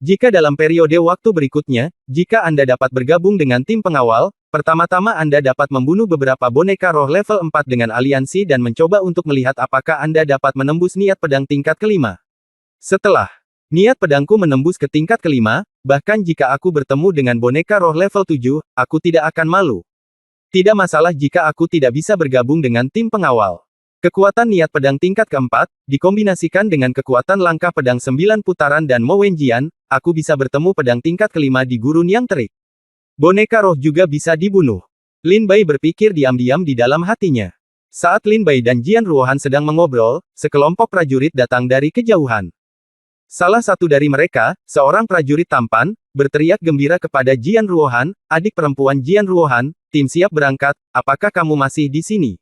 Speaker 1: Jika dalam periode waktu berikutnya, jika Anda dapat bergabung dengan tim pengawal, pertama-tama Anda dapat membunuh beberapa boneka roh level 4 dengan aliansi dan mencoba untuk melihat apakah Anda dapat menembus niat pedang tingkat kelima. Setelah niat pedangku menembus ke tingkat kelima, bahkan jika aku bertemu dengan boneka roh level 7, aku tidak akan malu. Tidak masalah jika aku tidak bisa bergabung dengan tim pengawal. Kekuatan niat pedang tingkat keempat, dikombinasikan dengan kekuatan langkah pedang 9 putaran dan Mo Wenjian, aku bisa bertemu pedang tingkat kelima di gurun yang terik. Boneka roh juga bisa dibunuh. Lin Bai berpikir diam-diam di dalam hatinya. Saat Lin Bai dan Jian Ruohan sedang mengobrol, sekelompok prajurit datang dari kejauhan. Salah satu dari mereka, seorang prajurit tampan, berteriak gembira kepada Jian Ruohan, adik perempuan Jian Ruohan, tim siap berangkat, apakah kamu masih di sini?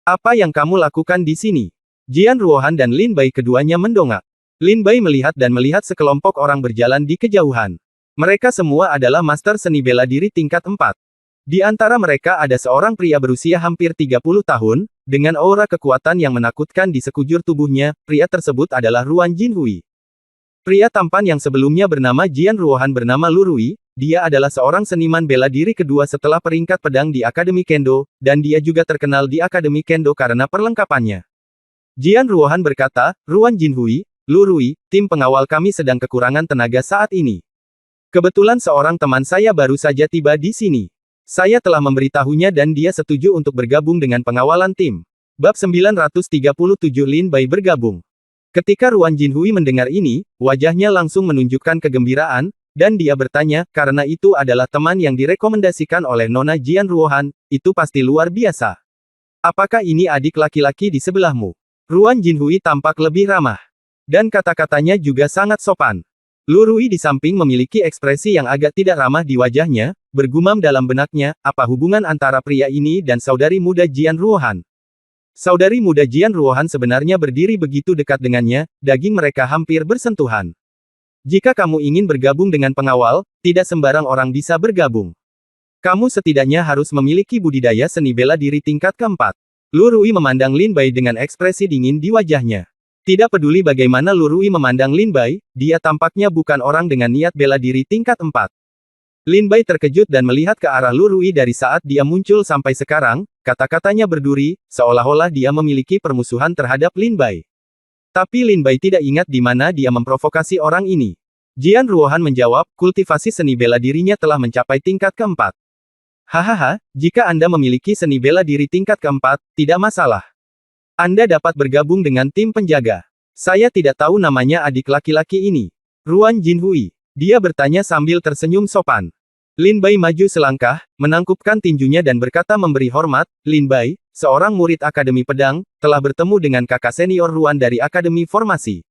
Speaker 1: Apa yang kamu lakukan di sini? Jian Ruohan dan Lin Bai keduanya mendongak. Lin Bai melihat dan melihat sekelompok orang berjalan di kejauhan. Mereka semua adalah master seni bela diri tingkat 4. Di antara mereka ada seorang pria berusia hampir 30 tahun, dengan aura kekuatan yang menakutkan di sekujur tubuhnya, pria tersebut adalah Ruan Jinhui. Pria tampan yang sebelumnya bernama Jian Ruohan bernama Lu Rui, dia adalah seorang seniman bela diri kedua setelah peringkat pedang di Akademi Kendo, dan dia juga terkenal di Akademi Kendo karena perlengkapannya. Jian Ruohan berkata, Ruan Jinhui, Lu Rui, tim pengawal kami sedang kekurangan tenaga saat ini. Kebetulan seorang teman saya baru saja tiba di sini. Saya telah memberitahunya dan dia setuju untuk bergabung dengan pengawalan tim. Bab 937 Lin Bai bergabung. Ketika Ruan Jinhui mendengar ini, wajahnya langsung menunjukkan kegembiraan, dan dia bertanya, karena itu adalah teman yang direkomendasikan oleh Nona Jian Ruohan, itu pasti luar biasa. Apakah ini adik laki-laki di sebelahmu? Ruan Jinhui tampak lebih ramah. Dan kata-katanya juga sangat sopan. Lu Rui di samping memiliki ekspresi yang agak tidak ramah di wajahnya, bergumam dalam benaknya, apa hubungan antara pria ini dan saudari muda Jian Ruohan? Saudari muda Jian Ruohan sebenarnya berdiri begitu dekat dengannya, daging mereka hampir bersentuhan. Jika kamu ingin bergabung dengan pengawal, tidak sembarang orang bisa bergabung. Kamu setidaknya harus memiliki budidaya seni bela diri tingkat keempat. Lu Rui memandang Lin Bai dengan ekspresi dingin di wajahnya. Tidak peduli bagaimana Lu Rui memandang Lin Bai, dia tampaknya bukan orang dengan niat bela diri tingkat 4. Lin Bai terkejut dan melihat ke arah Lu Rui dari saat dia muncul sampai sekarang, kata-katanya berduri, seolah-olah dia memiliki permusuhan terhadap Lin Bai. Tapi Lin Bai tidak ingat di mana dia memprovokasi orang ini. Jian Ruohan menjawab, kultivasi seni bela dirinya telah mencapai tingkat keempat. Hahaha, jika Anda memiliki seni bela diri tingkat keempat, tidak masalah. Anda dapat bergabung dengan tim penjaga. Saya tidak tahu namanya adik laki-laki ini. Ruan Jinhui. Dia bertanya sambil tersenyum sopan. Lin Bai maju selangkah, menangkupkan tinjunya dan berkata memberi hormat, Lin Bai, seorang murid Akademi Pedang, telah bertemu dengan kakak senior Ruan dari Akademi Formasi.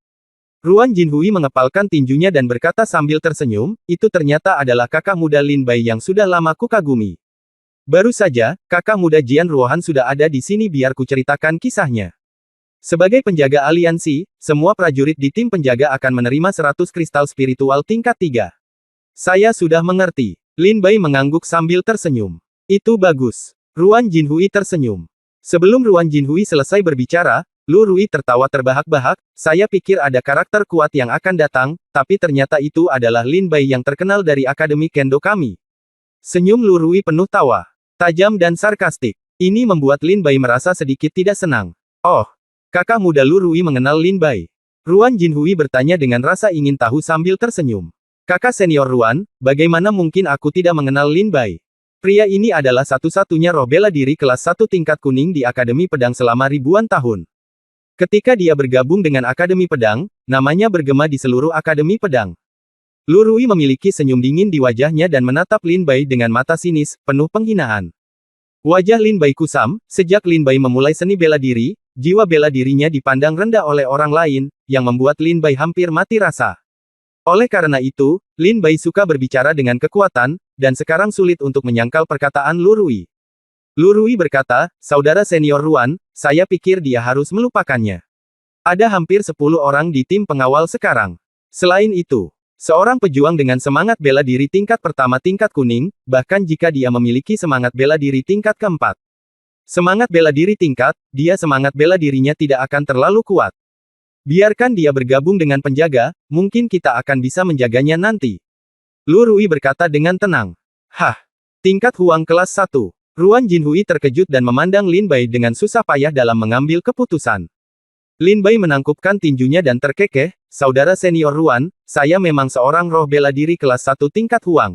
Speaker 1: Ruan Jinhui mengepalkan tinjunya dan berkata sambil tersenyum, itu ternyata adalah kakak muda Lin Bai yang sudah lama kukagumi. Baru saja, kakak muda Jian Ruohan sudah ada di sini biar kuceritakan kisahnya. Sebagai penjaga aliansi, semua prajurit di tim penjaga akan menerima 100 kristal spiritual tingkat 3. Saya sudah mengerti. Lin Bai mengangguk sambil tersenyum. Itu bagus. Ruan Jinhui tersenyum. Sebelum Ruan Jinhui selesai berbicara, Lu Rui tertawa terbahak-bahak, saya pikir ada karakter kuat yang akan datang, tapi ternyata itu adalah Lin Bai yang terkenal dari Akademi Kendo kami. Senyum Lu Rui penuh tawa. Tajam dan sarkastik. Ini membuat Lin Bai merasa sedikit tidak senang. Oh, kakak muda Lu Rui mengenal Lin Bai. Ruan Jinhui bertanya dengan rasa ingin tahu sambil tersenyum. Kakak senior Ruan, bagaimana mungkin aku tidak mengenal Lin Bai? Pria ini adalah satu-satunya roh bela diri kelas 1 tingkat kuning di Akademi Pedang selama ribuan tahun. Ketika dia bergabung dengan Akademi Pedang, namanya bergema di seluruh Akademi Pedang. Lu Rui memiliki senyum dingin di wajahnya dan menatap Lin Bai dengan mata sinis, penuh penghinaan. Wajah Lin Bai kusam, sejak Lin Bai memulai seni bela diri, jiwa bela dirinya dipandang rendah oleh orang lain, yang membuat Lin Bai hampir mati rasa. Oleh karena itu, Lin Bai suka berbicara dengan kekuatan, dan sekarang sulit untuk menyangkal perkataan Lu Rui. Lu Rui berkata, saudara senior Ruan, saya pikir dia harus melupakannya. Ada hampir 10 orang di tim pengawal sekarang. Selain itu, seorang pejuang dengan semangat bela diri tingkat pertama tingkat kuning, bahkan jika dia memiliki semangat bela diri tingkat keempat. Semangat bela diri tingkat, dia semangat bela dirinya tidak akan terlalu kuat. Biarkan dia bergabung dengan penjaga, mungkin kita akan bisa menjaganya nanti. Lu Rui berkata dengan tenang. Hah? Tingkat Huang kelas 1. Ruan Jinhui terkejut dan memandang Lin Bai dengan susah payah dalam mengambil keputusan. Lin Bai menangkupkan tinjunya dan terkekeh, saudara senior Ruan, saya memang seorang roh bela diri kelas 1 tingkat Huang.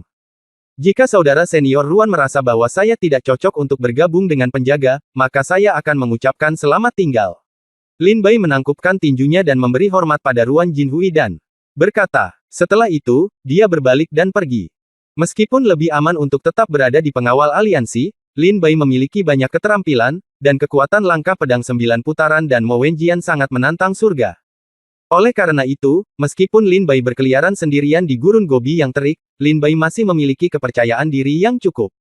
Speaker 1: Jika saudara senior Ruan merasa bahwa saya tidak cocok untuk bergabung dengan penjaga, maka saya akan mengucapkan selamat tinggal. Lin Bai menangkupkan tinjunya dan memberi hormat pada Ruan Jinhui dan berkata, setelah itu, dia berbalik dan pergi. Meskipun lebih aman untuk tetap berada di pengawal aliansi, Lin Bai memiliki banyak keterampilan, dan kekuatan langkah pedang 9 putaran dan Mo Wenjian sangat menantang surga. Oleh karena itu, meskipun Lin Bai berkeliaran sendirian di gurun Gobi yang terik, Lin Bai masih memiliki kepercayaan diri yang cukup.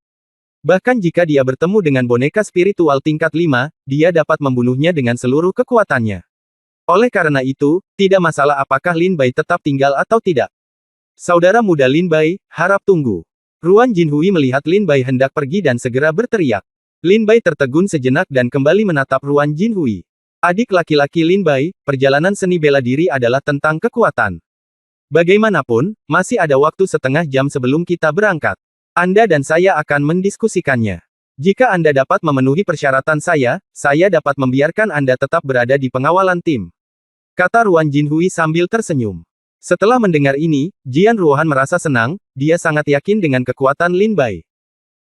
Speaker 1: Bahkan jika dia bertemu dengan boneka spiritual tingkat 5, dia dapat membunuhnya dengan seluruh kekuatannya. Oleh karena itu, tidak masalah apakah Lin Bai tetap tinggal atau tidak. Saudara muda Lin Bai, harap tunggu. Ruan Jinhui melihat Lin Bai hendak pergi dan segera berteriak. Lin Bai tertegun sejenak dan kembali menatap Ruan Jinhui. Adik laki-laki Lin Bai, perjalanan seni bela diri adalah tentang kekuatan. Bagaimanapun, masih ada waktu setengah jam sebelum kita berangkat. Anda dan saya akan mendiskusikannya. Jika Anda dapat memenuhi persyaratan saya dapat membiarkan Anda tetap berada di pengawalan tim. Kata Ruan Jinhui sambil tersenyum. Setelah mendengar ini, Jian Ruohan merasa senang, dia sangat yakin dengan kekuatan Lin Bai.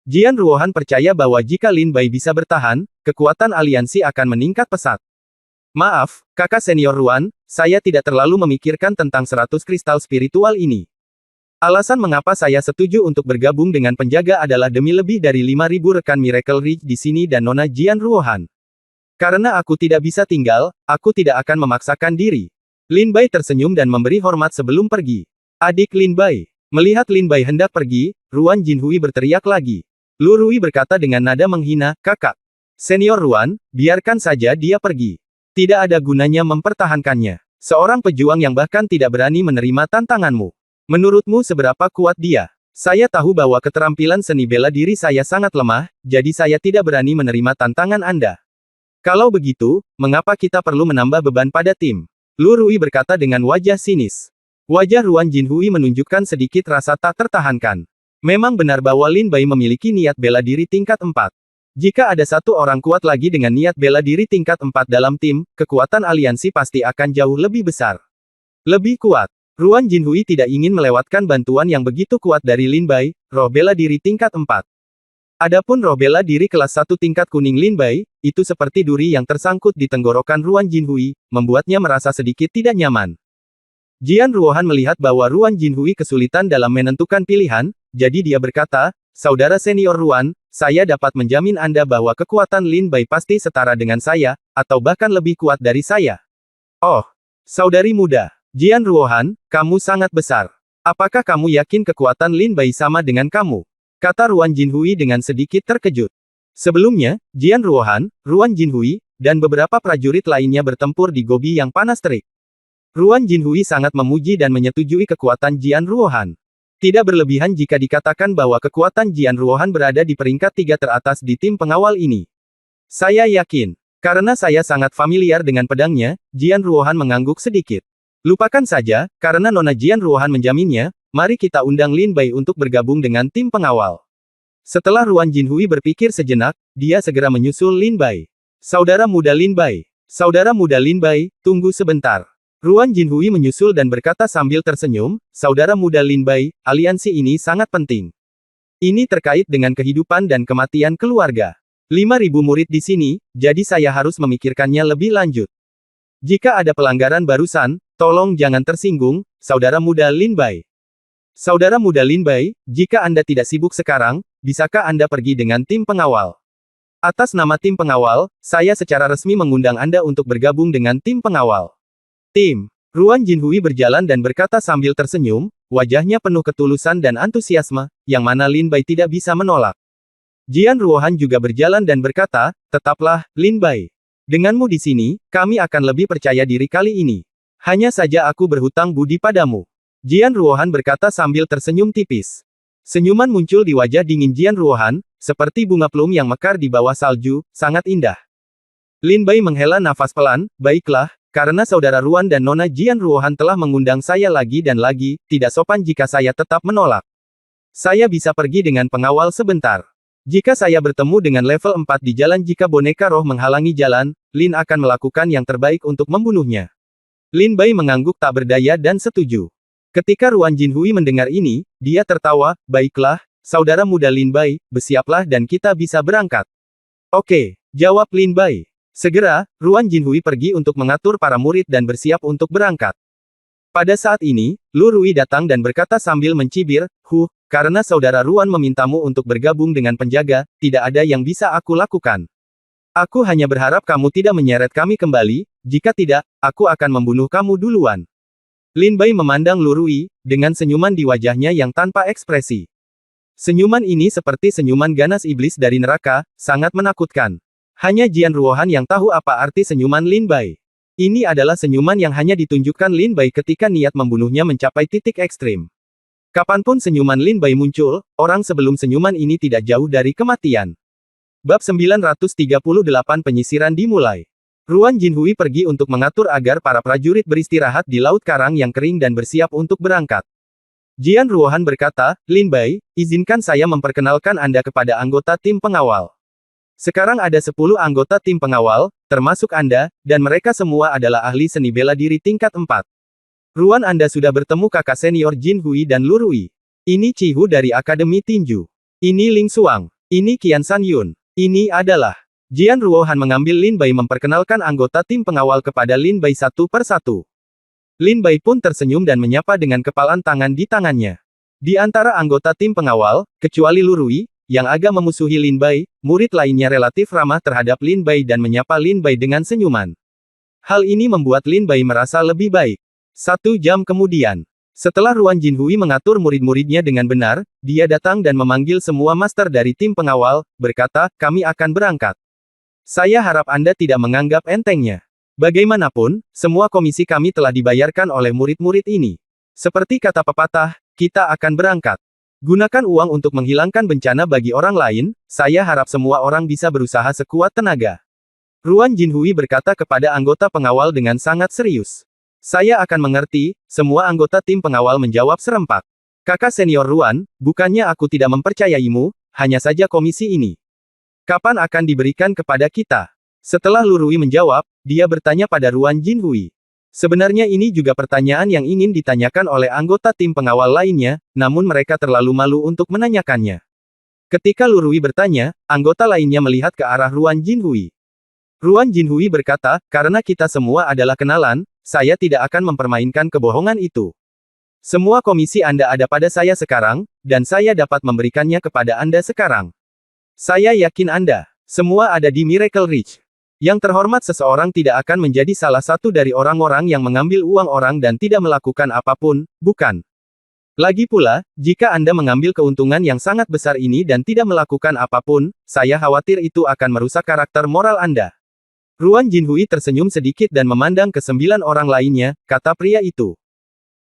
Speaker 1: Jian Ruohan percaya bahwa jika Lin Bai bisa bertahan, kekuatan aliansi akan meningkat pesat. Maaf, kakak senior Ruan, saya tidak terlalu memikirkan tentang 100 kristal spiritual ini. Alasan mengapa saya setuju untuk bergabung dengan penjaga adalah demi lebih dari 5.000 rekan Miracle Ridge di sini dan Nona Jian Ruohan. Karena aku tidak bisa tinggal, aku tidak akan memaksakan diri. Lin Bai tersenyum dan memberi hormat sebelum pergi. Adik Lin Bai. Melihat Lin Bai hendak pergi, Ruan Jinhui berteriak lagi. Lu Rui berkata dengan nada menghina, kakak. Senior Ruan, biarkan saja dia pergi. Tidak ada gunanya mempertahankannya. Seorang pejuang yang bahkan tidak berani menerima tantanganmu. Menurutmu seberapa kuat dia? Saya tahu bahwa keterampilan seni bela diri saya sangat lemah, jadi saya tidak berani menerima tantangan Anda. Kalau begitu, mengapa kita perlu menambah beban pada tim? Lu Rui berkata dengan wajah sinis. Wajah Ruan Jinhui menunjukkan sedikit rasa tak tertahankan. Memang benar bahwa Lin Bai memiliki niat bela diri tingkat 4. Jika ada satu orang kuat lagi dengan niat bela diri tingkat 4 dalam tim, kekuatan aliansi pasti akan jauh lebih besar. Lebih kuat. Ruan Jinhui tidak ingin melewatkan bantuan yang begitu kuat dari Lin Bai, roh bela diri tingkat 4. Adapun roh bela diri kelas 1 tingkat kuning Lin Bai, itu seperti duri yang tersangkut di tenggorokan Ruan Jinhui, membuatnya merasa sedikit tidak nyaman. Jian Ruohan melihat bahwa Ruan Jinhui kesulitan dalam menentukan pilihan, jadi dia berkata, saudara senior Ruan, saya dapat menjamin Anda bahwa kekuatan Lin Bai pasti setara dengan saya, atau bahkan lebih kuat dari saya. Oh, saudari muda. Jian Ruohan, kamu sangat besar. Apakah kamu yakin kekuatan Lin Bai sama dengan kamu? Kata Ruan Jinhui dengan sedikit terkejut. Sebelumnya, Jian Ruohan, Ruan Jinhui, dan beberapa prajurit lainnya bertempur di Gobi yang panas terik. Ruan Jinhui sangat memuji dan menyetujui kekuatan Jian Ruohan. Tidak berlebihan jika dikatakan bahwa kekuatan Jian Ruohan berada di peringkat 3 teratas di tim pengawal ini. Saya yakin. Karena saya sangat familiar dengan pedangnya, Jian Ruohan mengangguk sedikit. Lupakan saja, karena Nona Jian Ruohan menjaminnya, mari kita undang Lin Bai untuk bergabung dengan tim pengawal. Setelah Ruan Jinhui berpikir sejenak, dia segera menyusul Lin Bai. Saudara muda Lin Bai. Saudara muda Lin Bai, tunggu sebentar. Ruan Jinhui menyusul dan berkata sambil tersenyum, saudara muda Lin Bai, aliansi ini sangat penting. Ini terkait dengan kehidupan dan kematian keluarga. 5.000 murid di sini, jadi saya harus memikirkannya lebih lanjut. Jika ada pelanggaran barusan, tolong jangan tersinggung, saudara muda Lin Bai. Saudara muda Lin Bai, jika Anda tidak sibuk sekarang, bisakah Anda pergi dengan tim pengawal? Atas nama tim pengawal, saya secara resmi mengundang Anda untuk bergabung dengan tim pengawal. Tim. Ruan Jinhui berjalan dan berkata sambil tersenyum, wajahnya penuh ketulusan dan antusiasme, yang mana Lin Bai tidak bisa menolak. Jian Ruohan juga berjalan dan berkata, tetaplah, Lin Bai. Denganmu di sini, kami akan lebih percaya diri kali ini. Hanya saja aku berhutang budi padamu. Jian Ruohan berkata sambil tersenyum tipis. Senyuman muncul di wajah dingin Jian Ruohan, seperti bunga plum yang mekar di bawah salju, sangat indah. Lin Bai menghela nafas pelan, baiklah, karena saudara Ruan dan Nona Jian Ruohan telah mengundang saya lagi dan lagi, tidak sopan jika saya tetap menolak. Saya bisa pergi dengan pengawal sebentar. Jika saya bertemu dengan level 4 di jalan jika boneka roh menghalangi jalan, Lin akan melakukan yang terbaik untuk membunuhnya. Lin Bai mengangguk tak berdaya dan setuju. Ketika Ruan Jinhui mendengar ini, dia tertawa, baiklah, saudara muda Lin Bai, bersiaplah dan kita bisa berangkat. Oke, jawab Lin Bai. Segera, Ruan Jinhui pergi untuk mengatur para murid dan bersiap untuk berangkat. Pada saat ini, Lu Rui datang dan berkata sambil mencibir, karena saudara Ruan memintamu untuk bergabung dengan penjaga, tidak ada yang bisa aku lakukan. Aku hanya berharap kamu tidak menyeret kami kembali, jika tidak, aku akan membunuh kamu duluan. Lin Bai memandang Lu Rui, dengan senyuman di wajahnya yang tanpa ekspresi. Senyuman ini seperti senyuman ganas iblis dari neraka, sangat menakutkan. Hanya Jian Ruohan yang tahu apa arti senyuman Lin Bai. Ini adalah senyuman yang hanya ditunjukkan Lin Bai ketika niat membunuhnya mencapai titik ekstrim. Kapanpun senyuman Lin Bai muncul, orang sebelum senyuman ini tidak jauh dari kematian. Bab 938 Penyisiran dimulai. Ruan Jinhui pergi untuk mengatur agar para prajurit beristirahat di Laut Karang yang kering dan bersiap untuk berangkat. Jian Ruohan berkata, Lin Bai, izinkan saya memperkenalkan Anda kepada anggota tim pengawal. Sekarang ada 10 anggota tim pengawal, termasuk Anda, dan mereka semua adalah ahli seni bela diri tingkat 4. Ruan Anda sudah bertemu kakak senior Jin Hui dan Lu Rui. Ini Chi Hu dari Akademi Tinju. Ini Ling Xuang. Ini Qian San Yun. Ini adalah... Jian Ruohan mengambil Lin Bai memperkenalkan anggota tim pengawal kepada Lin Bai satu per satu. Lin Bai pun tersenyum dan menyapa dengan kepalan tangan di tangannya. Di antara anggota tim pengawal, kecuali Lu Rui, yang agak memusuhi Lin Bai, murid lainnya relatif ramah terhadap Lin Bai dan menyapa Lin Bai dengan senyuman. Hal ini membuat Lin Bai merasa lebih baik. 1 jam kemudian, setelah Ruan Jinhui mengatur murid-muridnya dengan benar, dia datang dan memanggil semua master dari tim pengawal, berkata, kami akan berangkat. Saya harap Anda tidak menganggap entengnya. Bagaimanapun, semua komisi kami telah dibayarkan oleh murid-murid ini. Seperti kata pepatah, kita akan berangkat. Gunakan uang untuk menghilangkan bencana bagi orang lain, saya harap semua orang bisa berusaha sekuat tenaga. Ruan Jinhui berkata kepada anggota pengawal dengan sangat serius. Saya akan mengerti, semua anggota tim pengawal menjawab serempak. Kakak senior Ruan, bukannya aku tidak mempercayaimu, hanya saja komisi ini. Kapan akan diberikan kepada kita? Setelah Lu Rui menjawab, dia bertanya pada Ruan Jinhui. Sebenarnya ini juga pertanyaan yang ingin ditanyakan oleh anggota tim pengawal lainnya, namun mereka terlalu malu untuk menanyakannya. Ketika Lu Rui bertanya, anggota lainnya melihat ke arah Ruan Jinhui. Ruan Jinhui berkata, karena kita semua adalah kenalan, saya tidak akan mempermainkan kebohongan itu. Semua komisi Anda ada pada saya sekarang, dan saya dapat memberikannya kepada Anda sekarang. Saya yakin Anda semua ada di Miracle Ridge. Yang terhormat seseorang tidak akan menjadi salah satu dari orang-orang yang mengambil uang orang dan tidak melakukan apapun, bukan? Lagi pula, jika Anda mengambil keuntungan yang sangat besar ini dan tidak melakukan apapun, saya khawatir itu akan merusak karakter moral Anda. Ruan Jinhui tersenyum sedikit dan memandang ke 9 orang lainnya, kata pria itu.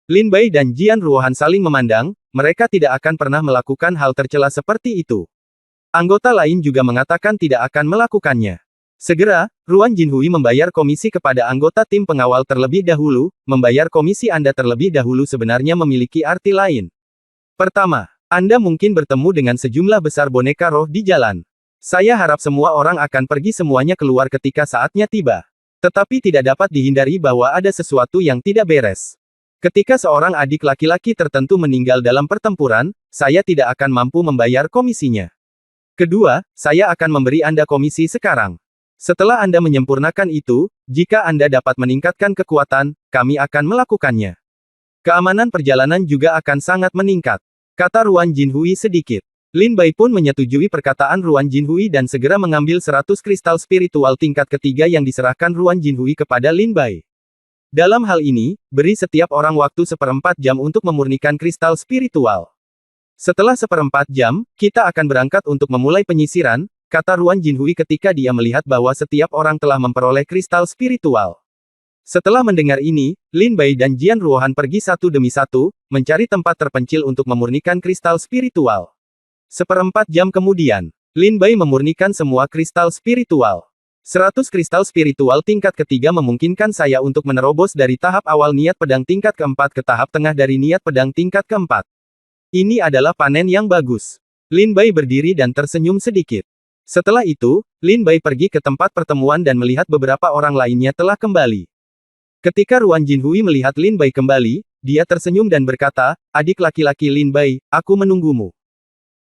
Speaker 1: Lin Bai dan Jian Ruohan saling memandang, mereka tidak akan pernah melakukan hal tercela seperti itu. Anggota lain juga mengatakan tidak akan melakukannya. Segera, Ruan Jinhui membayar komisi kepada anggota tim pengawal terlebih dahulu, membayar komisi Anda terlebih dahulu sebenarnya memiliki arti lain. Pertama, Anda mungkin bertemu dengan sejumlah besar boneka roh di jalan. Saya harap semua orang akan pergi semuanya keluar ketika saatnya tiba. Tetapi tidak dapat dihindari bahwa ada sesuatu yang tidak beres. Ketika seorang adik laki-laki tertentu meninggal dalam pertempuran, saya tidak akan mampu membayar komisinya. Kedua, saya akan memberi Anda komisi sekarang. Setelah Anda menyempurnakan itu, jika Anda dapat meningkatkan kekuatan, kami akan melakukannya. Keamanan perjalanan juga akan sangat meningkat, kata Ruan Jinhui sedikit. Lin Bai pun menyetujui perkataan Ruan Jinhui dan segera mengambil 100 kristal spiritual tingkat ketiga yang diserahkan Ruan Jinhui kepada Lin Bai. Dalam hal ini, beri setiap orang waktu 1/4 jam untuk memurnikan kristal spiritual. Setelah 1/4 jam, kita akan berangkat untuk memulai penyisiran, kata Ruan Jinhui ketika dia melihat bahwa setiap orang telah memperoleh kristal spiritual. Setelah mendengar ini, Lin Bai dan Jian Ruohan pergi satu demi satu, mencari tempat terpencil untuk memurnikan kristal spiritual. 1/4 jam kemudian, Lin Bai memurnikan semua kristal spiritual. 100 kristal spiritual tingkat ketiga memungkinkan saya untuk menerobos dari tahap awal niat pedang tingkat keempat ke tahap tengah dari niat pedang tingkat keempat. Ini adalah panen yang bagus. Lin Bai berdiri dan tersenyum sedikit. Setelah itu, Lin Bai pergi ke tempat pertemuan dan melihat beberapa orang lainnya telah kembali. Ketika Ruan Jinhui melihat Lin Bai kembali, dia tersenyum dan berkata, "Adik laki-laki Lin Bai, aku menunggumu."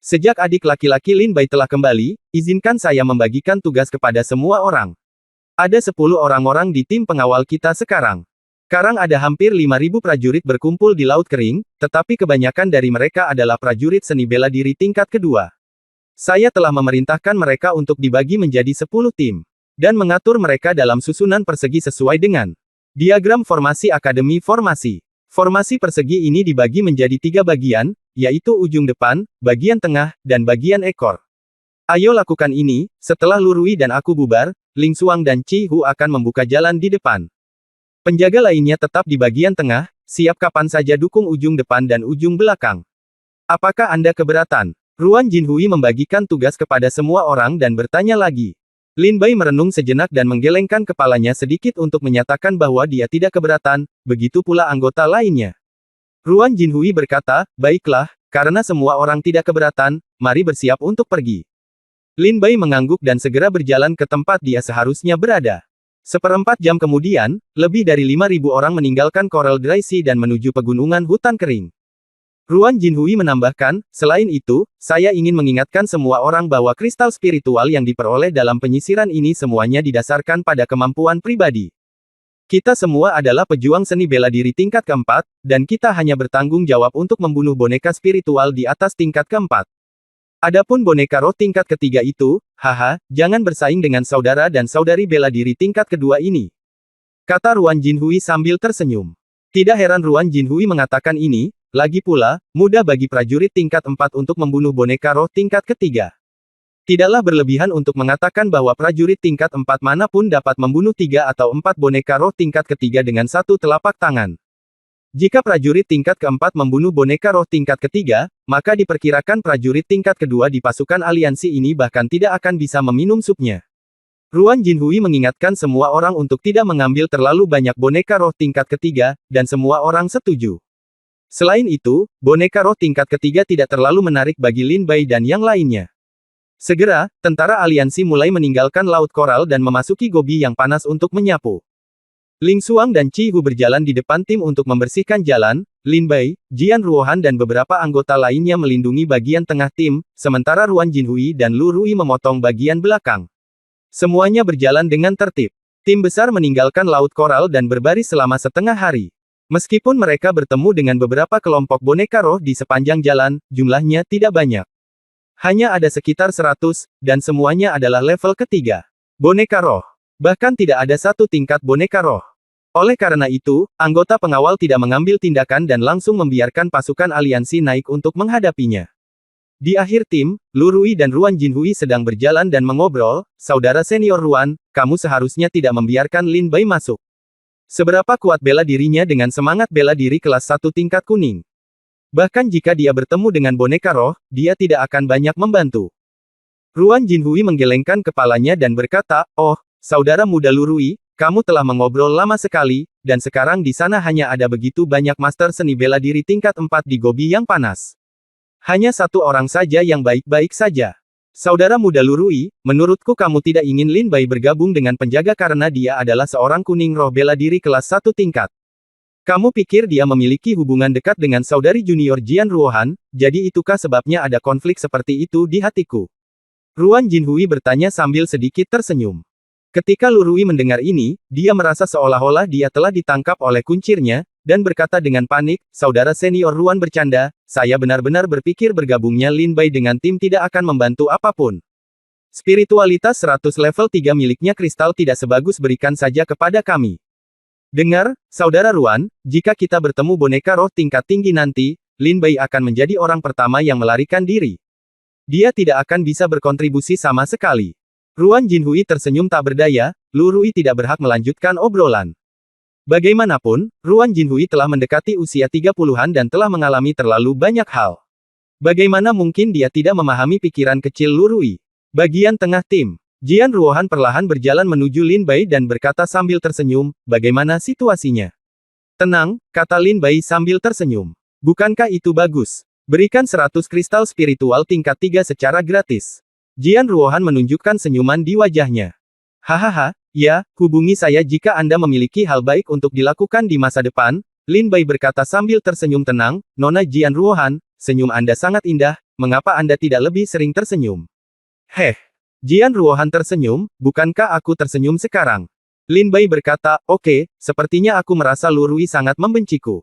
Speaker 1: Sejak adik laki-laki Lin Bai telah kembali, izinkan saya membagikan tugas kepada semua orang. Ada 10 orang-orang di tim pengawal kita sekarang. Sekarang ada hampir 5.000 prajurit berkumpul di Laut Kering, tetapi kebanyakan dari mereka adalah prajurit seni bela diri tingkat kedua. Saya telah memerintahkan mereka untuk dibagi menjadi 10 tim, dan mengatur mereka dalam susunan persegi sesuai dengan diagram formasi Akademi Formasi. Formasi persegi ini dibagi menjadi 3 bagian, yaitu ujung depan, bagian tengah, dan bagian ekor. Ayo lakukan ini, setelah Lu Rui dan aku bubar, Ling Xuang dan Qi Hu akan membuka jalan di depan. Penjaga lainnya tetap di bagian tengah, siap kapan saja dukung ujung depan dan ujung belakang. Apakah Anda keberatan? Ruan Jinhui membagikan tugas kepada semua orang dan bertanya lagi. Lin Bai merenung sejenak dan menggelengkan kepalanya sedikit untuk menyatakan bahwa dia tidak keberatan, begitu pula anggota lainnya. Ruan Jinhui berkata, "Baiklah, karena semua orang tidak keberatan, mari bersiap untuk pergi." Lin Bai mengangguk dan segera berjalan ke tempat dia seharusnya berada. Seperempat jam kemudian, lebih dari 5.000 orang meninggalkan Coral Dry Sea dan menuju pegunungan hutan kering. Ruan Jinhui menambahkan, "Selain itu, saya ingin mengingatkan semua orang bahwa kristal spiritual yang diperoleh dalam penyisiran ini semuanya didasarkan pada kemampuan pribadi. Kita semua adalah pejuang seni bela diri tingkat keempat, dan kita hanya bertanggung jawab untuk membunuh boneka spiritual di atas tingkat keempat. Adapun boneka roh tingkat ketiga itu, haha, jangan bersaing dengan saudara dan saudari bela diri tingkat kedua ini," kata Ruan Jinhui sambil tersenyum. Tidak heran Ruan Jinhui mengatakan ini, lagi pula, mudah bagi prajurit tingkat 4 untuk membunuh boneka roh tingkat ketiga. Tidaklah berlebihan untuk mengatakan bahwa prajurit tingkat 4 manapun dapat membunuh 3 atau 4 boneka roh tingkat ketiga dengan satu telapak tangan. Jika prajurit tingkat keempat membunuh boneka roh tingkat ketiga, maka diperkirakan prajurit tingkat kedua di pasukan aliansi ini bahkan tidak akan bisa meminum supnya. Ruan Jinhui mengingatkan semua orang untuk tidak mengambil terlalu banyak boneka roh tingkat ketiga, dan semua orang setuju. Selain itu, boneka roh tingkat ketiga tidak terlalu menarik bagi Lin Bai dan yang lainnya. Segera, tentara aliansi mulai meninggalkan Laut Koral dan memasuki gobi yang panas untuk menyapu. Ling Xuang dan Qi Hu berjalan di depan tim untuk membersihkan jalan, Lin Bai, Jian Ruohan dan beberapa anggota lainnya melindungi bagian tengah tim, sementara Ruan Jinhui dan Lu Rui memotong bagian belakang. Semuanya berjalan dengan tertib. Tim besar meninggalkan Laut Koral dan berbaris selama setengah hari. Meskipun mereka bertemu dengan beberapa kelompok boneka roh di sepanjang jalan, jumlahnya tidak banyak. Hanya ada sekitar 100, dan semuanya adalah level ketiga. Boneka roh. Bahkan tidak ada satu tingkat boneka roh. Oleh karena itu, anggota pengawal tidak mengambil tindakan dan langsung membiarkan pasukan aliansi naik untuk menghadapinya. Di akhir tim, Lu Rui dan Ruan Jinhui sedang berjalan dan mengobrol, "Saudara senior Ruan, kamu seharusnya tidak membiarkan Lin Bai masuk. Seberapa kuat bela dirinya dengan semangat bela diri kelas 1 tingkat kuning. Bahkan jika dia bertemu dengan boneka roh, dia tidak akan banyak membantu." Ruan Jinhui menggelengkan kepalanya dan berkata, "Oh, saudara muda Lu Rui, kamu telah mengobrol lama sekali, dan sekarang di sana hanya ada begitu banyak master seni bela diri tingkat 4 di gobi yang panas. Hanya satu orang saja yang baik-baik saja. Saudara muda Lu Rui, menurutku kamu tidak ingin Lin Bai bergabung dengan penjaga karena dia adalah seorang kuning roh bela diri kelas 1 tingkat. Kamu pikir dia memiliki hubungan dekat dengan saudari junior Jian Ruohan, jadi itukah sebabnya ada konflik seperti itu di hatiku?" Ruan Jinhui bertanya sambil sedikit tersenyum. Ketika Lu Rui mendengar ini, dia merasa seolah-olah dia telah ditangkap oleh kuncirnya, dan berkata dengan panik, "Saudara senior Ruan bercanda, saya benar-benar berpikir bergabungnya Lin Bai dengan tim tidak akan membantu apapun. Spiritualitas 100 level 3 miliknya kristal tidak sebagus berikan saja kepada kami. Dengar, saudara Ruan, jika kita bertemu boneka roh tingkat tinggi nanti, Lin Bai akan menjadi orang pertama yang melarikan diri. Dia tidak akan bisa berkontribusi sama sekali." Ruan Jinhui tersenyum tak berdaya, Lu Rui tidak berhak melanjutkan obrolan. Bagaimanapun, Ruan Jinhui telah mendekati usia 30-an dan telah mengalami terlalu banyak hal. Bagaimana mungkin dia tidak memahami pikiran kecil Lu Rui? Bagian tengah tim. Jian Ruohan perlahan berjalan menuju Lin Bai dan berkata sambil tersenyum, bagaimana situasinya? Tenang, kata Lin Bai sambil tersenyum. Bukankah itu bagus? Berikan 100 kristal spiritual tingkat 3 secara gratis. Jian Ruohan menunjukkan senyuman di wajahnya. Hahaha, ya, hubungi saya jika Anda memiliki hal baik untuk dilakukan di masa depan, Lin Bai berkata sambil tersenyum tenang, Nona Jian Ruohan, senyum Anda sangat indah, mengapa Anda tidak lebih sering tersenyum? Heh. Jian Ruohan tersenyum, bukankah aku tersenyum sekarang? Lin Bai berkata, oke, sepertinya aku merasa Lu Rui sangat membenciku.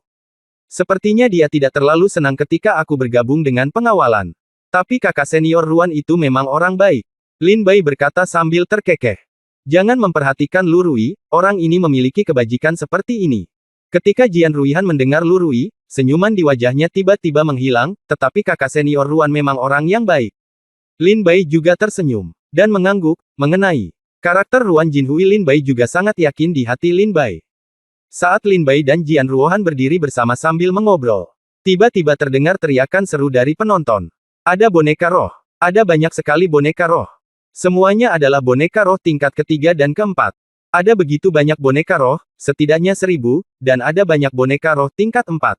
Speaker 1: Sepertinya dia tidak terlalu senang ketika aku bergabung dengan pengawalan. Tapi kakak senior Ruan itu memang orang baik. Lin Bai berkata sambil terkekeh. Jangan memperhatikan Lu Rui, orang ini memiliki kebajikan seperti ini. Ketika Jian Ruihan mendengar Lu Rui, senyuman di wajahnya tiba-tiba menghilang, tetapi kakak senior Ruan memang orang yang baik. Lin Bai juga tersenyum. Dan mengangguk, mengenai karakter Ruan Jinhui Lin Bai juga sangat yakin di hati Lin Bai. Saat Lin Bai dan Jian Ruohan berdiri bersama sambil mengobrol, tiba-tiba terdengar teriakan seru dari penonton. Ada boneka roh. Ada banyak sekali boneka roh. Semuanya adalah boneka roh tingkat ketiga dan keempat. Ada begitu banyak boneka roh, setidaknya 1000, dan ada banyak boneka roh tingkat 4.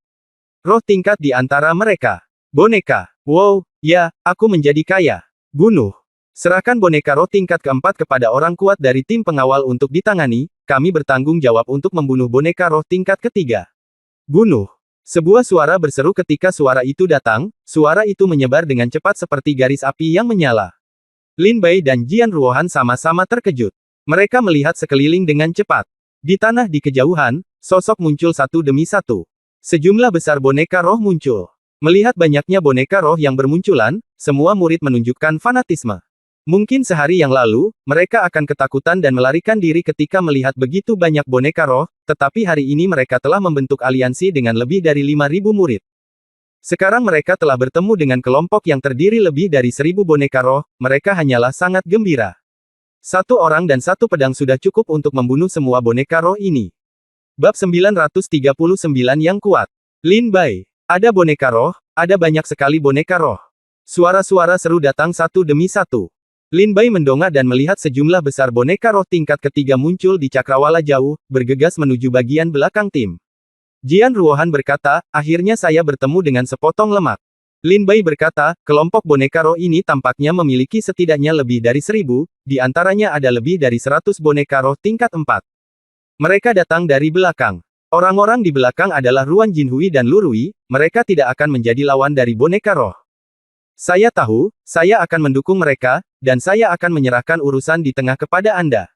Speaker 1: Roh tingkat di antara mereka. Boneka. Wow, ya, aku menjadi kaya. Bunuh. Serahkan boneka roh tingkat keempat kepada orang kuat dari tim pengawal untuk ditangani, kami bertanggung jawab untuk membunuh boneka roh tingkat ketiga. Bunuh. Sebuah suara berseru ketika suara itu datang, suara itu menyebar dengan cepat seperti garis api yang menyala. Lin Bai dan Jian Ruohan sama-sama terkejut. Mereka melihat sekeliling dengan cepat. Di tanah di kejauhan, sosok muncul satu demi satu. Sejumlah besar boneka roh muncul. Melihat banyaknya boneka roh yang bermunculan, semua murid menunjukkan fanatisme. Mungkin sehari yang lalu, mereka akan ketakutan dan melarikan diri ketika melihat begitu banyak boneka roh, tetapi hari ini mereka telah membentuk aliansi dengan lebih dari 5.000 murid. Sekarang mereka telah bertemu dengan kelompok yang terdiri lebih dari 1.000 boneka roh, mereka hanyalah sangat gembira. Satu orang dan satu pedang sudah cukup untuk membunuh semua boneka roh ini. Bab 939 yang kuat. Lin Bai. Ada boneka roh, ada banyak sekali boneka roh. Suara-suara seru datang satu demi satu. Lin Bai mendongak dan melihat sejumlah besar boneka roh tingkat ketiga muncul di cakrawala jauh, bergegas menuju bagian belakang tim. Jian Ruohan berkata, akhirnya saya bertemu dengan sepotong lemak. Lin Bai berkata, kelompok boneka roh ini tampaknya memiliki setidaknya lebih dari 1000, di antaranya ada lebih dari 100 boneka roh tingkat 4. Mereka datang dari belakang. Orang-orang di belakang adalah Ruan Jinhui dan Lu Rui, mereka tidak akan menjadi lawan dari boneka roh. Saya tahu, saya akan mendukung mereka, dan saya akan menyerahkan urusan di tengah kepada Anda.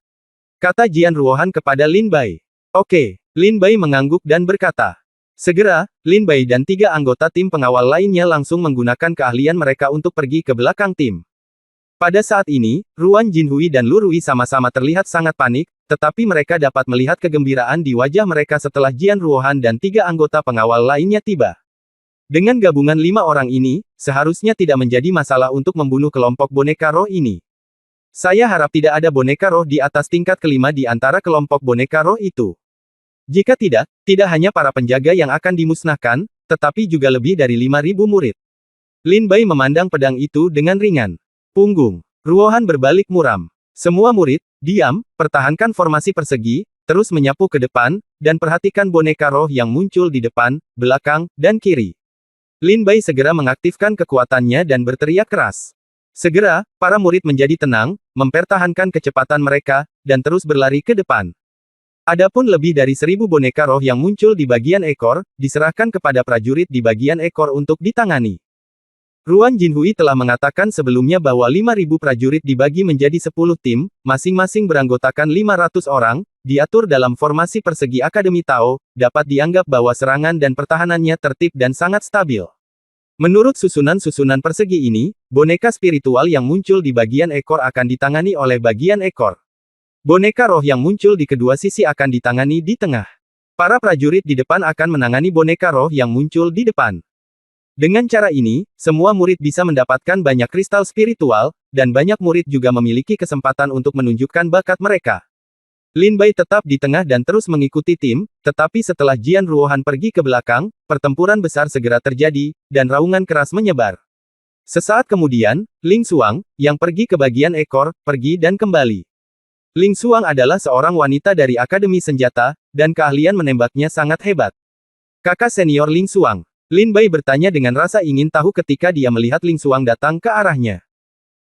Speaker 1: Kata Jian Ruohan kepada Lin Bai. Oke, Lin Bai mengangguk dan berkata. Segera, Lin Bai dan 3 anggota tim pengawal lainnya langsung menggunakan keahlian mereka untuk pergi ke belakang tim. Pada saat ini, Ruan Jinhui dan Lu Rui sama-sama terlihat sangat panik, tetapi mereka dapat melihat kegembiraan di wajah mereka setelah Jian Ruohan dan 3 anggota pengawal lainnya tiba. Dengan gabungan 5 orang ini, seharusnya tidak menjadi masalah untuk membunuh kelompok boneka roh ini. Saya harap tidak ada boneka roh di atas tingkat kelima di antara kelompok boneka roh itu. Jika tidak, tidak hanya para penjaga yang akan dimusnahkan, tetapi juga lebih dari 5.000 murid. Lin Bai memandang pedang itu dengan ringan. Punggung. Ruohan berbalik muram. Semua murid, diam, pertahankan formasi persegi, terus menyapu ke depan, dan perhatikan boneka roh yang muncul di depan, belakang, dan kiri. Lin Bai segera mengaktifkan kekuatannya dan berteriak keras. Segera, para murid menjadi tenang, mempertahankan kecepatan mereka, dan terus berlari ke depan. Adapun lebih dari 1000 boneka roh yang muncul di bagian ekor, diserahkan kepada prajurit di bagian ekor untuk ditangani. Ruan Jinhui telah mengatakan sebelumnya bahwa 5.000 prajurit dibagi menjadi 10 tim, masing-masing beranggotakan 500 orang, diatur dalam formasi persegi Akademi Tao, dapat dianggap bahwa serangan dan pertahanannya tertib dan sangat stabil. Menurut susunan-susunan persegi ini, boneka spiritual yang muncul di bagian ekor akan ditangani oleh bagian ekor. Boneka roh yang muncul di kedua sisi akan ditangani di tengah. Para prajurit di depan akan menangani boneka roh yang muncul di depan. Dengan cara ini, semua murid bisa mendapatkan banyak kristal spiritual, dan banyak murid juga memiliki kesempatan untuk menunjukkan bakat mereka. Lin Bai tetap di tengah dan terus mengikuti tim, tetapi setelah Jian Ruohan pergi ke belakang, pertempuran besar segera terjadi, dan raungan keras menyebar. Sesaat kemudian, Ling Xuang, yang pergi ke bagian ekor, pergi dan kembali. Ling Xuang adalah seorang wanita dari Akademi Senjata, dan keahlian menembaknya sangat hebat. Kakak senior Ling Xuang. Lin Bai bertanya dengan rasa ingin tahu ketika dia melihat Ling Xuang datang ke arahnya.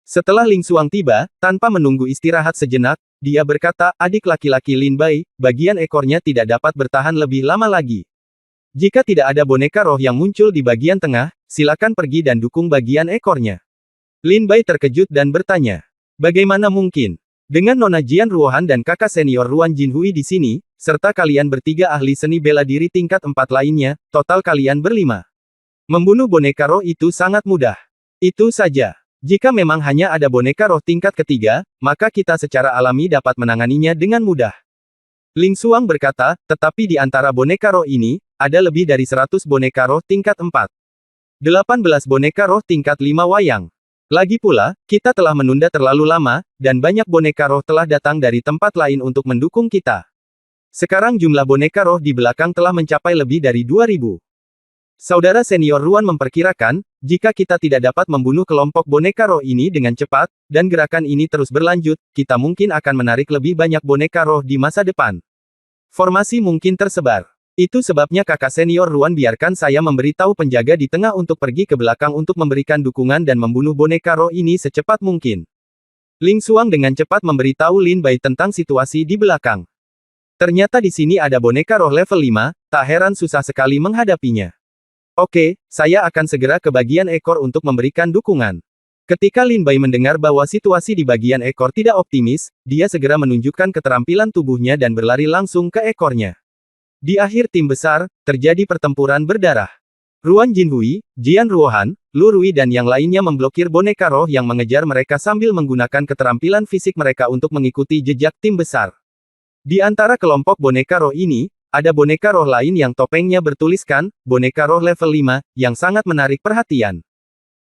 Speaker 1: Setelah Ling Xuang tiba, tanpa menunggu istirahat sejenak, dia berkata, adik laki-laki Lin Bai, bagian ekornya tidak dapat bertahan lebih lama lagi. Jika tidak ada boneka roh yang muncul di bagian tengah, silakan pergi dan dukung bagian ekornya. Lin Bai terkejut dan bertanya, bagaimana mungkin? Dengan Nona Jian Ruohan dan kakak senior Ruan Jinhui di sini, serta kalian bertiga ahli seni bela diri tingkat 4 lainnya, total kalian berlima. Membunuh boneka roh itu sangat mudah. Itu saja. Jika memang hanya ada boneka roh tingkat ketiga, maka kita secara alami dapat menanganinya dengan mudah. Ling Xuang berkata, tetapi di antara boneka roh ini, ada lebih dari 100 boneka roh tingkat 4. 18 boneka roh tingkat 5 wayang. Lagi pula, kita telah menunda terlalu lama, dan banyak boneka roh telah datang dari tempat lain untuk mendukung kita. Sekarang jumlah boneka roh di belakang telah mencapai lebih dari 2000. Saudara senior Ruan memperkirakan, jika kita tidak dapat membunuh kelompok boneka roh ini dengan cepat, dan gerakan ini terus berlanjut, kita mungkin akan menarik lebih banyak boneka roh di masa depan. Formasi mungkin tersebar. Itu sebabnya kakak senior Ruan biarkan saya memberitahu penjaga di tengah untuk pergi ke belakang untuk memberikan dukungan dan membunuh boneka roh ini secepat mungkin. Ling Xuang dengan cepat memberitahu Lin Bai tentang situasi di belakang. Ternyata di sini ada boneka roh level 5, tak heran susah sekali menghadapinya. Oke, saya akan segera ke bagian ekor untuk memberikan dukungan. Ketika Lin Bai mendengar bahwa situasi di bagian ekor tidak optimis, dia segera menunjukkan keterampilan tubuhnya dan berlari langsung ke ekornya. Di akhir tim besar, terjadi pertempuran berdarah. Ruan Jinhui, Jian Ruohan, Lu Rui dan yang lainnya memblokir boneka roh yang mengejar mereka sambil menggunakan keterampilan fisik mereka untuk mengikuti jejak tim besar. Di antara kelompok boneka roh ini, ada boneka roh lain yang topengnya bertuliskan, boneka roh level 5, yang sangat menarik perhatian.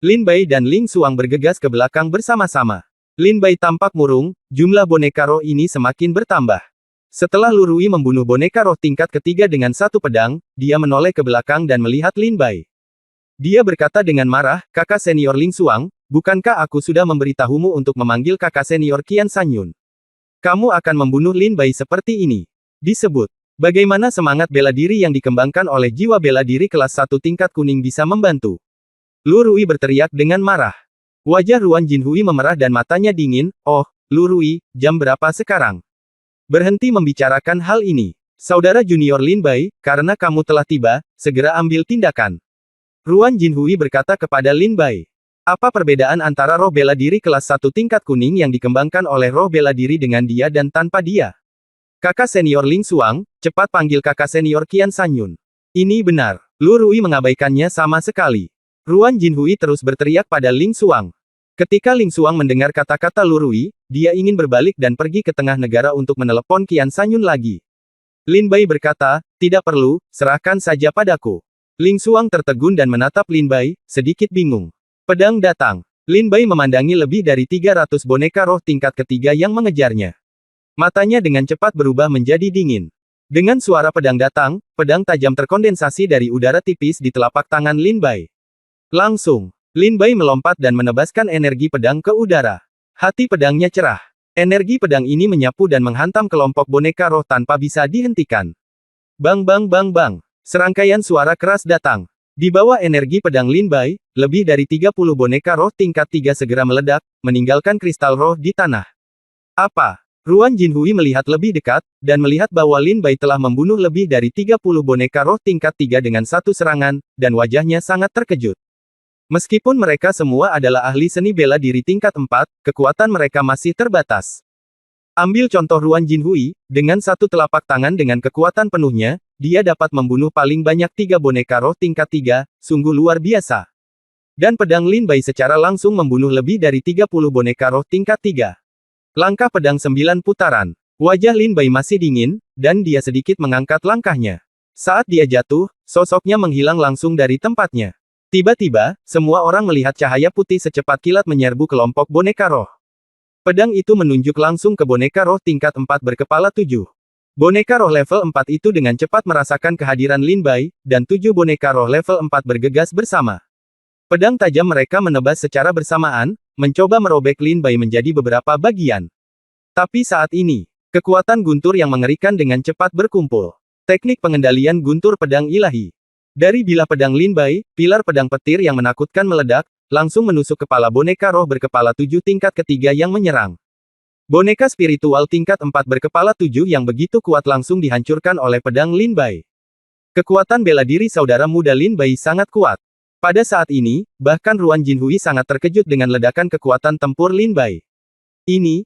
Speaker 1: Lin Bai dan Ling Xuang bergegas ke belakang bersama-sama. Lin Bai tampak murung, jumlah boneka roh ini semakin bertambah. Setelah Lu Rui membunuh boneka roh tingkat ketiga dengan satu pedang, dia menoleh ke belakang dan melihat Lin Bai. Dia berkata dengan marah, kakak senior Ling Xuang, bukankah aku sudah memberitahumu untuk memanggil kakak senior Qian Sanyun? Kamu akan membunuh Lin Bai seperti ini. Disebut. Bagaimana semangat bela diri yang dikembangkan oleh jiwa bela diri kelas 1 tingkat kuning bisa membantu? Lu Rui berteriak dengan marah. Wajah Ruan Jinhui memerah dan matanya dingin, oh, Lu Rui, jam berapa sekarang? Berhenti membicarakan hal ini. Saudara junior Lin Bai, karena kamu telah tiba, segera ambil tindakan. Ruan Jinhui berkata kepada Lin Bai. Apa perbedaan antara roh bela diri kelas 1 tingkat kuning yang dikembangkan oleh roh bela diri dengan dia dan tanpa dia? Kakak senior Ling Xuang, cepat panggil kakak senior Qian Sanyun. Ini benar. Lu Rui mengabaikannya sama sekali. Ruan Jinhui terus berteriak pada Ling Xuang. Ketika Ling Xuang mendengar kata-kata Lu Rui, dia ingin berbalik dan pergi ke tengah negara untuk menelepon Qian Sanyun lagi. Lin Bai berkata, tidak perlu, serahkan saja padaku. Ling Xuang tertegun dan menatap Lin Bai, sedikit bingung. Pedang datang. Lin Bai memandangi lebih dari 300 boneka roh tingkat ketiga yang mengejarnya. Matanya dengan cepat berubah menjadi dingin. Dengan suara pedang datang, pedang tajam terkondensasi dari udara tipis di telapak tangan Lin Bai. Langsung, Lin Bai melompat dan menebaskan energi pedang ke udara. Hati pedangnya cerah. Energi pedang ini menyapu dan menghantam kelompok boneka roh tanpa bisa dihentikan. Bang bang bang bang. Serangkaian suara keras datang. Di bawah energi pedang Lin Bai, lebih dari 30 boneka roh tingkat 3 segera meledak, meninggalkan kristal roh di tanah. Apa? Ruan Jinhui melihat lebih dekat, dan melihat bahwa Lin Bai telah membunuh lebih dari 30 boneka roh tingkat 3 dengan satu serangan, dan wajahnya sangat terkejut. Meskipun mereka semua adalah ahli seni bela diri tingkat 4, kekuatan mereka masih terbatas. Ambil contoh Ruan Jinhui, dengan satu telapak tangan dengan kekuatan penuhnya, dia dapat membunuh paling banyak 3 boneka roh tingkat 3, sungguh luar biasa. Dan pedang Lin Bai secara langsung membunuh lebih dari 30 boneka roh tingkat 3. Langkah pedang 9 putaran. Wajah Lin Bai masih dingin, dan dia sedikit mengangkat langkahnya. Saat dia jatuh, sosoknya menghilang langsung dari tempatnya. Tiba-tiba, semua orang melihat cahaya putih secepat kilat menyerbu kelompok boneka roh. Pedang itu menunjuk langsung ke boneka roh tingkat 4 berkepala 7. Boneka roh level 4 itu dengan cepat merasakan kehadiran Lin Bai, dan 7 boneka roh level 4 bergegas bersama. Pedang tajam mereka menebas secara bersamaan, mencoba merobek Lin Bai menjadi beberapa bagian. Tapi saat ini, kekuatan guntur yang mengerikan dengan cepat berkumpul. Teknik pengendalian guntur pedang ilahi. Dari bilah pedang Lin Bai, pilar pedang petir yang menakutkan meledak, langsung menusuk kepala boneka roh berkepala 7 tingkat ketiga yang menyerang. Boneka spiritual tingkat 4 berkepala 7 yang begitu kuat langsung dihancurkan oleh pedang Lin Bai. Kekuatan bela diri saudara muda Lin Bai sangat kuat. Pada saat ini, bahkan Ruan Jinhui sangat terkejut dengan ledakan kekuatan tempur Lin Bai. Ini.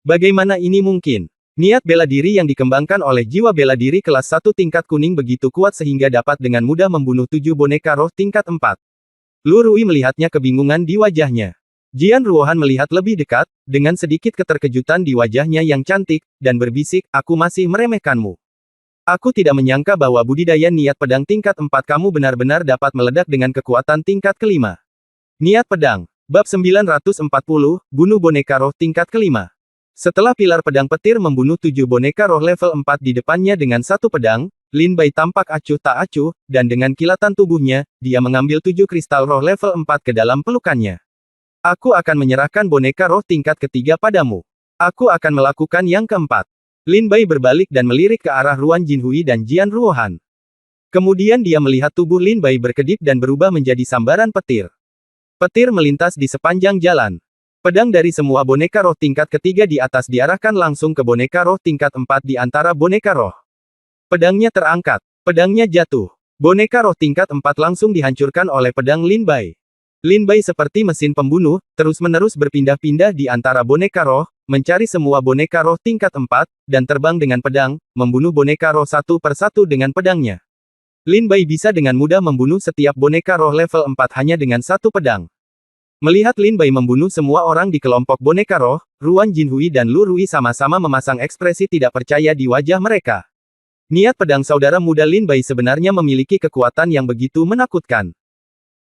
Speaker 1: Bagaimana ini mungkin? Niat bela diri yang dikembangkan oleh jiwa bela diri kelas 1 tingkat kuning begitu kuat sehingga dapat dengan mudah membunuh 7 boneka roh tingkat 4. Lu Rui melihatnya kebingungan di wajahnya. Jian Ruohan melihat lebih dekat, dengan sedikit keterkejutan di wajahnya yang cantik, dan berbisik, aku masih meremehkanmu. Aku tidak menyangka bahwa budidaya niat pedang tingkat 4 kamu benar-benar dapat meledak dengan kekuatan tingkat kelima. Niat pedang. Bab 940, bunuh boneka roh tingkat kelima. Setelah pilar pedang petir membunuh 7 boneka roh level 4 di depannya dengan satu pedang, Lin Bai tampak acuh tak acuh, dan dengan kilatan tubuhnya, dia mengambil 7 kristal roh level 4 ke dalam pelukannya. Aku akan menyerahkan boneka roh tingkat ketiga padamu. Aku akan melakukan yang keempat. Lin Bai berbalik dan melirik ke arah Ruan Jinhui dan Jian Ruohan. Kemudian dia melihat tubuh Lin Bai berkedip dan berubah menjadi sambaran petir. Petir melintas di sepanjang jalan. Pedang dari semua boneka roh tingkat ketiga di atas diarahkan langsung ke boneka roh tingkat 4 di antara boneka roh. Pedangnya terangkat. Pedangnya jatuh. Boneka roh tingkat 4 langsung dihancurkan oleh pedang Lin Bai. Lin Bai seperti mesin pembunuh, terus-menerus berpindah-pindah di antara boneka roh, mencari semua boneka roh tingkat 4, dan terbang dengan pedang, membunuh boneka roh satu per satu dengan pedangnya. Lin Bai bisa dengan mudah membunuh setiap boneka roh level 4 hanya dengan satu pedang. Melihat Lin Bai membunuh semua orang di kelompok boneka roh, Ruan Jinhui dan Lu Rui sama-sama memasang ekspresi tidak percaya di wajah mereka. Niat pedang saudara muda Lin Bai sebenarnya memiliki kekuatan yang begitu menakutkan.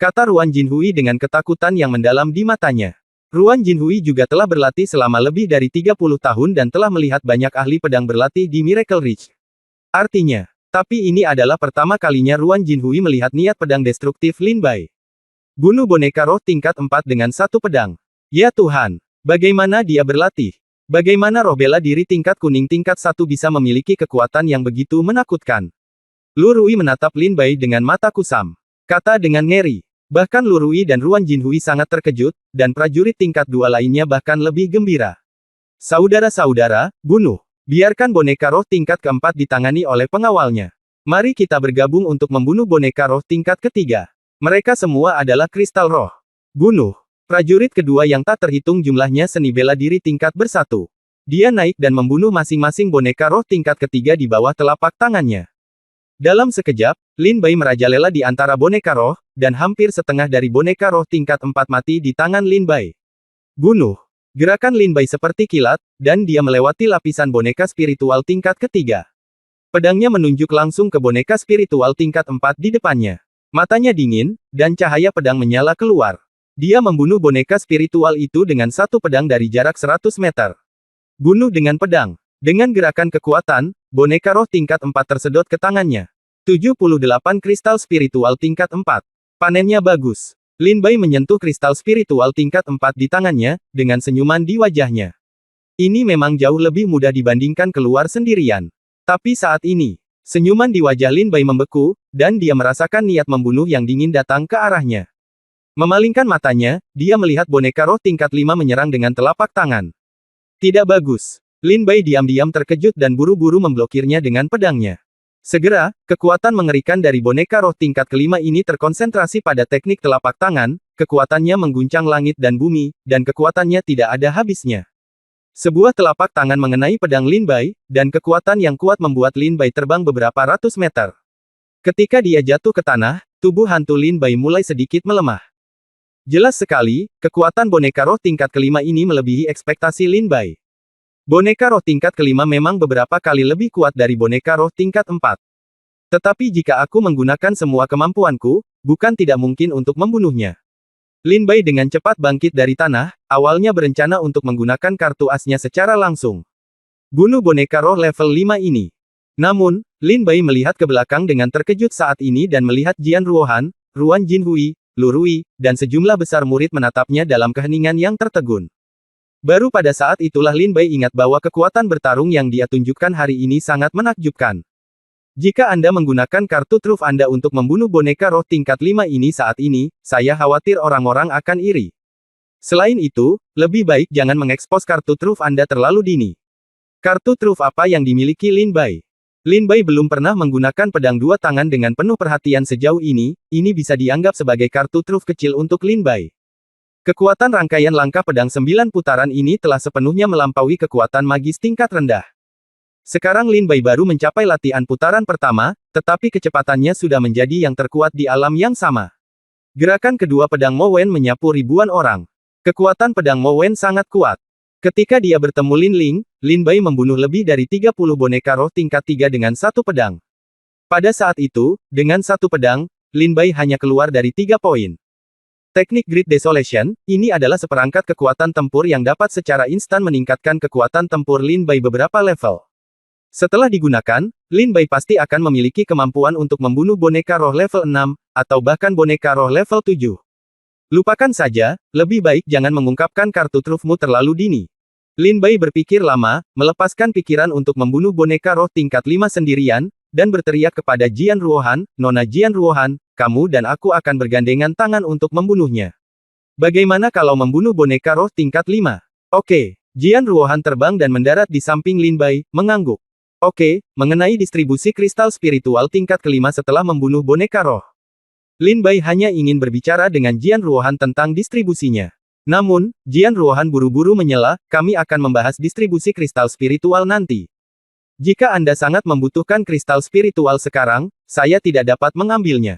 Speaker 1: Kata Ruan Jinhui dengan ketakutan yang mendalam di matanya. Ruan Jinhui juga telah berlatih selama lebih dari 30 tahun dan telah melihat banyak ahli pedang berlatih di Miracle Ridge. Artinya, tapi ini adalah pertama kalinya Ruan Jinhui melihat niat pedang destruktif Lin Bai. Bunuh boneka roh tingkat 4 dengan satu pedang. Ya Tuhan, bagaimana dia berlatih? Bagaimana roh bela diri tingkat kuning tingkat 1 bisa memiliki kekuatan yang begitu menakutkan? Lu Rui menatap Lin Bai dengan mata kusam. Kata dengan ngeri. Bahkan Lu Rui dan Ruan Jinhui sangat terkejut, dan prajurit tingkat 2 lainnya bahkan lebih gembira. Saudara-saudara, bunuh. Biarkan boneka roh tingkat keempat ditangani oleh pengawalnya. Mari kita bergabung untuk membunuh boneka roh tingkat ketiga. Mereka semua adalah kristal roh. Bunuh. Prajurit kedua yang tak terhitung jumlahnya seni bela diri tingkat bersatu. Dia naik dan membunuh masing-masing boneka roh tingkat ketiga di bawah telapak tangannya. Dalam sekejap, Lin Bai merajalela di antara boneka roh, dan hampir setengah dari boneka roh tingkat 4 mati di tangan Lin Bai. Bunuh. Gerakan Lin Bai seperti kilat, dan dia melewati lapisan boneka spiritual tingkat ketiga. Pedangnya menunjuk langsung ke boneka spiritual tingkat 4 di depannya. Matanya dingin, dan cahaya pedang menyala keluar. Dia membunuh boneka spiritual itu dengan satu pedang dari jarak 100 meter. Bunuh dengan pedang. Dengan gerakan kekuatan, boneka roh tingkat 4 tersedot ke tangannya. 78 kristal spiritual tingkat 4. Panennya bagus. Lin Bai menyentuh kristal spiritual tingkat 4 di tangannya, dengan senyuman di wajahnya. Ini memang jauh lebih mudah dibandingkan keluar sendirian. Tapi saat ini, senyuman di wajah Lin Bai membeku, dan dia merasakan niat membunuh yang dingin datang ke arahnya. Memalingkan matanya, dia melihat boneka roh tingkat 5 menyerang dengan telapak tangan. Tidak bagus. Lin Bai diam-diam terkejut dan buru-buru memblokirnya dengan pedangnya. Segera, kekuatan mengerikan dari boneka roh tingkat kelima ini terkonsentrasi pada teknik telapak tangan, kekuatannya mengguncang langit dan bumi, dan kekuatannya tidak ada habisnya. Sebuah telapak tangan mengenai pedang Lin Bai, dan kekuatan yang kuat membuat Lin Bai terbang beberapa ratus meter. Ketika dia jatuh ke tanah, tubuh hantu Lin Bai mulai sedikit melemah. Jelas sekali, kekuatan boneka roh tingkat kelima ini melebihi ekspektasi Lin Bai. Boneka roh tingkat kelima memang beberapa kali lebih kuat dari boneka roh tingkat 4. Tetapi jika aku menggunakan semua kemampuanku, bukan tidak mungkin untuk membunuhnya. Lin Bai dengan cepat bangkit dari tanah, awalnya berencana untuk menggunakan kartu asnya secara langsung. Bunuh boneka roh level 5 ini. Namun, Lin Bai melihat ke belakang dengan terkejut saat ini dan melihat Jian Ruohan, Ruan Jinhui, Lu Rui, dan sejumlah besar murid menatapnya dalam keheningan yang tertegun. Baru pada saat itulah Lin Bai ingat bahwa kekuatan bertarung yang dia tunjukkan hari ini sangat menakjubkan. Jika Anda menggunakan kartu truf Anda untuk membunuh boneka roh tingkat 5 ini saat ini, saya khawatir orang-orang akan iri. Selain itu, lebih baik jangan mengekspos kartu truf Anda terlalu dini. Kartu truf apa yang dimiliki Lin Bai? Lin Bai belum pernah menggunakan pedang dua tangan dengan penuh perhatian sejauh ini bisa dianggap sebagai kartu truf kecil untuk Lin Bai. Kekuatan rangkaian langkah pedang 9 putaran ini telah sepenuhnya melampaui kekuatan magis tingkat rendah. Sekarang Lin Bai baru mencapai latihan putaran pertama, tetapi kecepatannya sudah menjadi yang terkuat di alam yang sama. Gerakan kedua pedang Mo Wen menyapu ribuan orang. Kekuatan pedang Mo Wen sangat kuat. Ketika dia bertemu Lin Ling, Lin Bai membunuh lebih dari 30 boneka roh tingkat 3 dengan satu pedang. Pada saat itu, dengan satu pedang, Lin Bai hanya keluar dari 3 poin. Teknik Great Desolation, ini adalah seperangkat kekuatan tempur yang dapat secara instan meningkatkan kekuatan tempur Lin Bai beberapa level. Setelah digunakan, Lin Bai pasti akan memiliki kemampuan untuk membunuh boneka roh level 6, atau bahkan boneka roh level 7. Lupakan saja, lebih baik jangan mengungkapkan kartu trufmu terlalu dini. Lin Bai berpikir lama, melepaskan pikiran untuk membunuh boneka roh tingkat 5 sendirian, dan berteriak kepada Jian Ruohan, Nona Jian Ruohan, kamu dan aku akan bergandengan tangan untuk membunuhnya. Bagaimana kalau membunuh boneka roh tingkat 5? Oke. Jian Ruohan terbang dan mendarat di samping Lin Bai, mengangguk. Oke, mengenai distribusi kristal spiritual tingkat kelima setelah membunuh boneka roh. Lin Bai hanya ingin berbicara dengan Jian Ruohan tentang distribusinya. Namun, Jian Ruohan buru-buru menyela, kami akan membahas distribusi kristal spiritual nanti. Jika Anda sangat membutuhkan kristal spiritual sekarang, saya tidak dapat mengambilnya.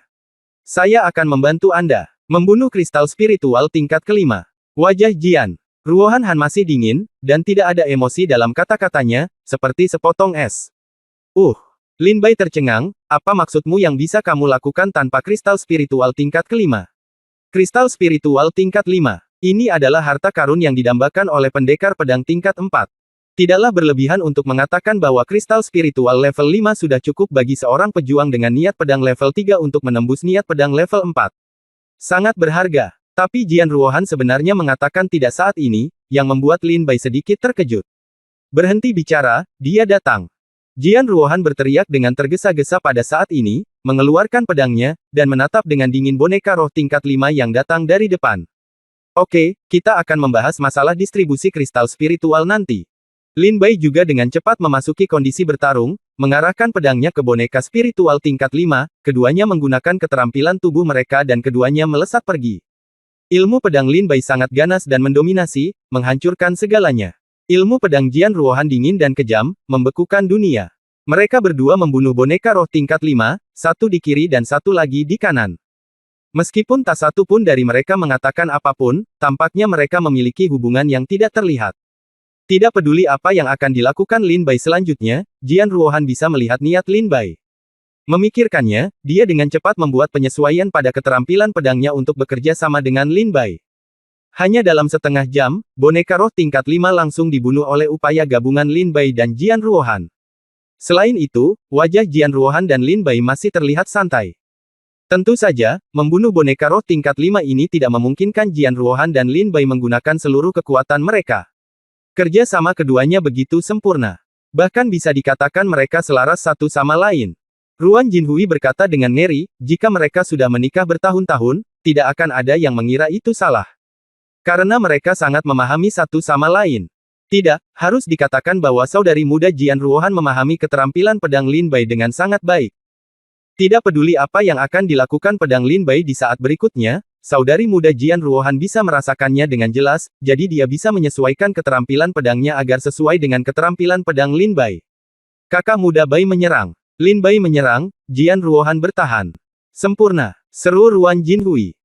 Speaker 1: Saya akan membantu Anda membunuh kristal spiritual tingkat kelima. Wajah Jian Ruohan Han masih dingin, dan tidak ada emosi dalam kata-katanya, seperti sepotong es. Lin Bai tercengang, apa maksudmu yang bisa kamu lakukan tanpa kristal spiritual tingkat kelima? Kristal spiritual tingkat 5. Ini adalah harta karun yang didambakan oleh pendekar pedang tingkat 4. Tidaklah berlebihan untuk mengatakan bahwa kristal spiritual level 5 sudah cukup bagi seorang pejuang dengan niat pedang level 3 untuk menembus niat pedang level 4. Sangat berharga. Tapi Jian Ruohan sebenarnya mengatakan tidak saat ini, yang membuat Lin Bai sedikit terkejut. Berhenti bicara, dia datang. Jian Ruohan berteriak dengan tergesa-gesa pada saat ini, mengeluarkan pedangnya, dan menatap dengan dingin boneka roh tingkat 5 yang datang dari depan. Oke, kita akan membahas masalah distribusi kristal spiritual nanti. Lin Bai juga dengan cepat memasuki kondisi bertarung, mengarahkan pedangnya ke boneka spiritual tingkat 5, keduanya menggunakan keterampilan tubuh mereka dan keduanya melesat pergi. Ilmu pedang Lin Bai sangat ganas dan mendominasi, menghancurkan segalanya. Ilmu pedang Jian Ruohan dingin dan kejam, membekukan dunia. Mereka berdua membunuh boneka roh tingkat 5, satu di kiri dan satu lagi di kanan. Meskipun tak satu pun dari mereka mengatakan apapun, tampaknya mereka memiliki hubungan yang tidak terlihat. Tidak peduli apa yang akan dilakukan Lin Bai selanjutnya, Jian Ruohan bisa melihat niat Lin Bai. Memikirkannya, dia dengan cepat membuat penyesuaian pada keterampilan pedangnya untuk bekerja sama dengan Lin Bai. Hanya dalam setengah jam, boneka roh tingkat 5 langsung dibunuh oleh upaya gabungan Lin Bai dan Jian Ruohan. Selain itu, wajah Jian Ruohan dan Lin Bai masih terlihat santai. Tentu saja, membunuh boneka roh tingkat 5 ini tidak memungkinkan Jian Ruohan dan Lin Bai menggunakan seluruh kekuatan mereka. Kerja sama keduanya begitu sempurna. Bahkan bisa dikatakan mereka selaras satu sama lain. Ruan Jinhui berkata dengan ngeri, jika mereka sudah menikah bertahun-tahun, tidak akan ada yang mengira itu salah. Karena mereka sangat memahami satu sama lain. Tidak, harus dikatakan bahwa saudari muda Jian Ruohan memahami keterampilan pedang Lin Bai dengan sangat baik. Tidak peduli apa yang akan dilakukan pedang Lin Bai di saat berikutnya, saudari muda Jian Ruohan bisa merasakannya dengan jelas, jadi dia bisa menyesuaikan keterampilan pedangnya agar sesuai dengan keterampilan pedang Lin Bai. Kakak muda Bai menyerang. Lin Bai menyerang, Jian Ruohan bertahan. Sempurna, seru Ruan Jinhui.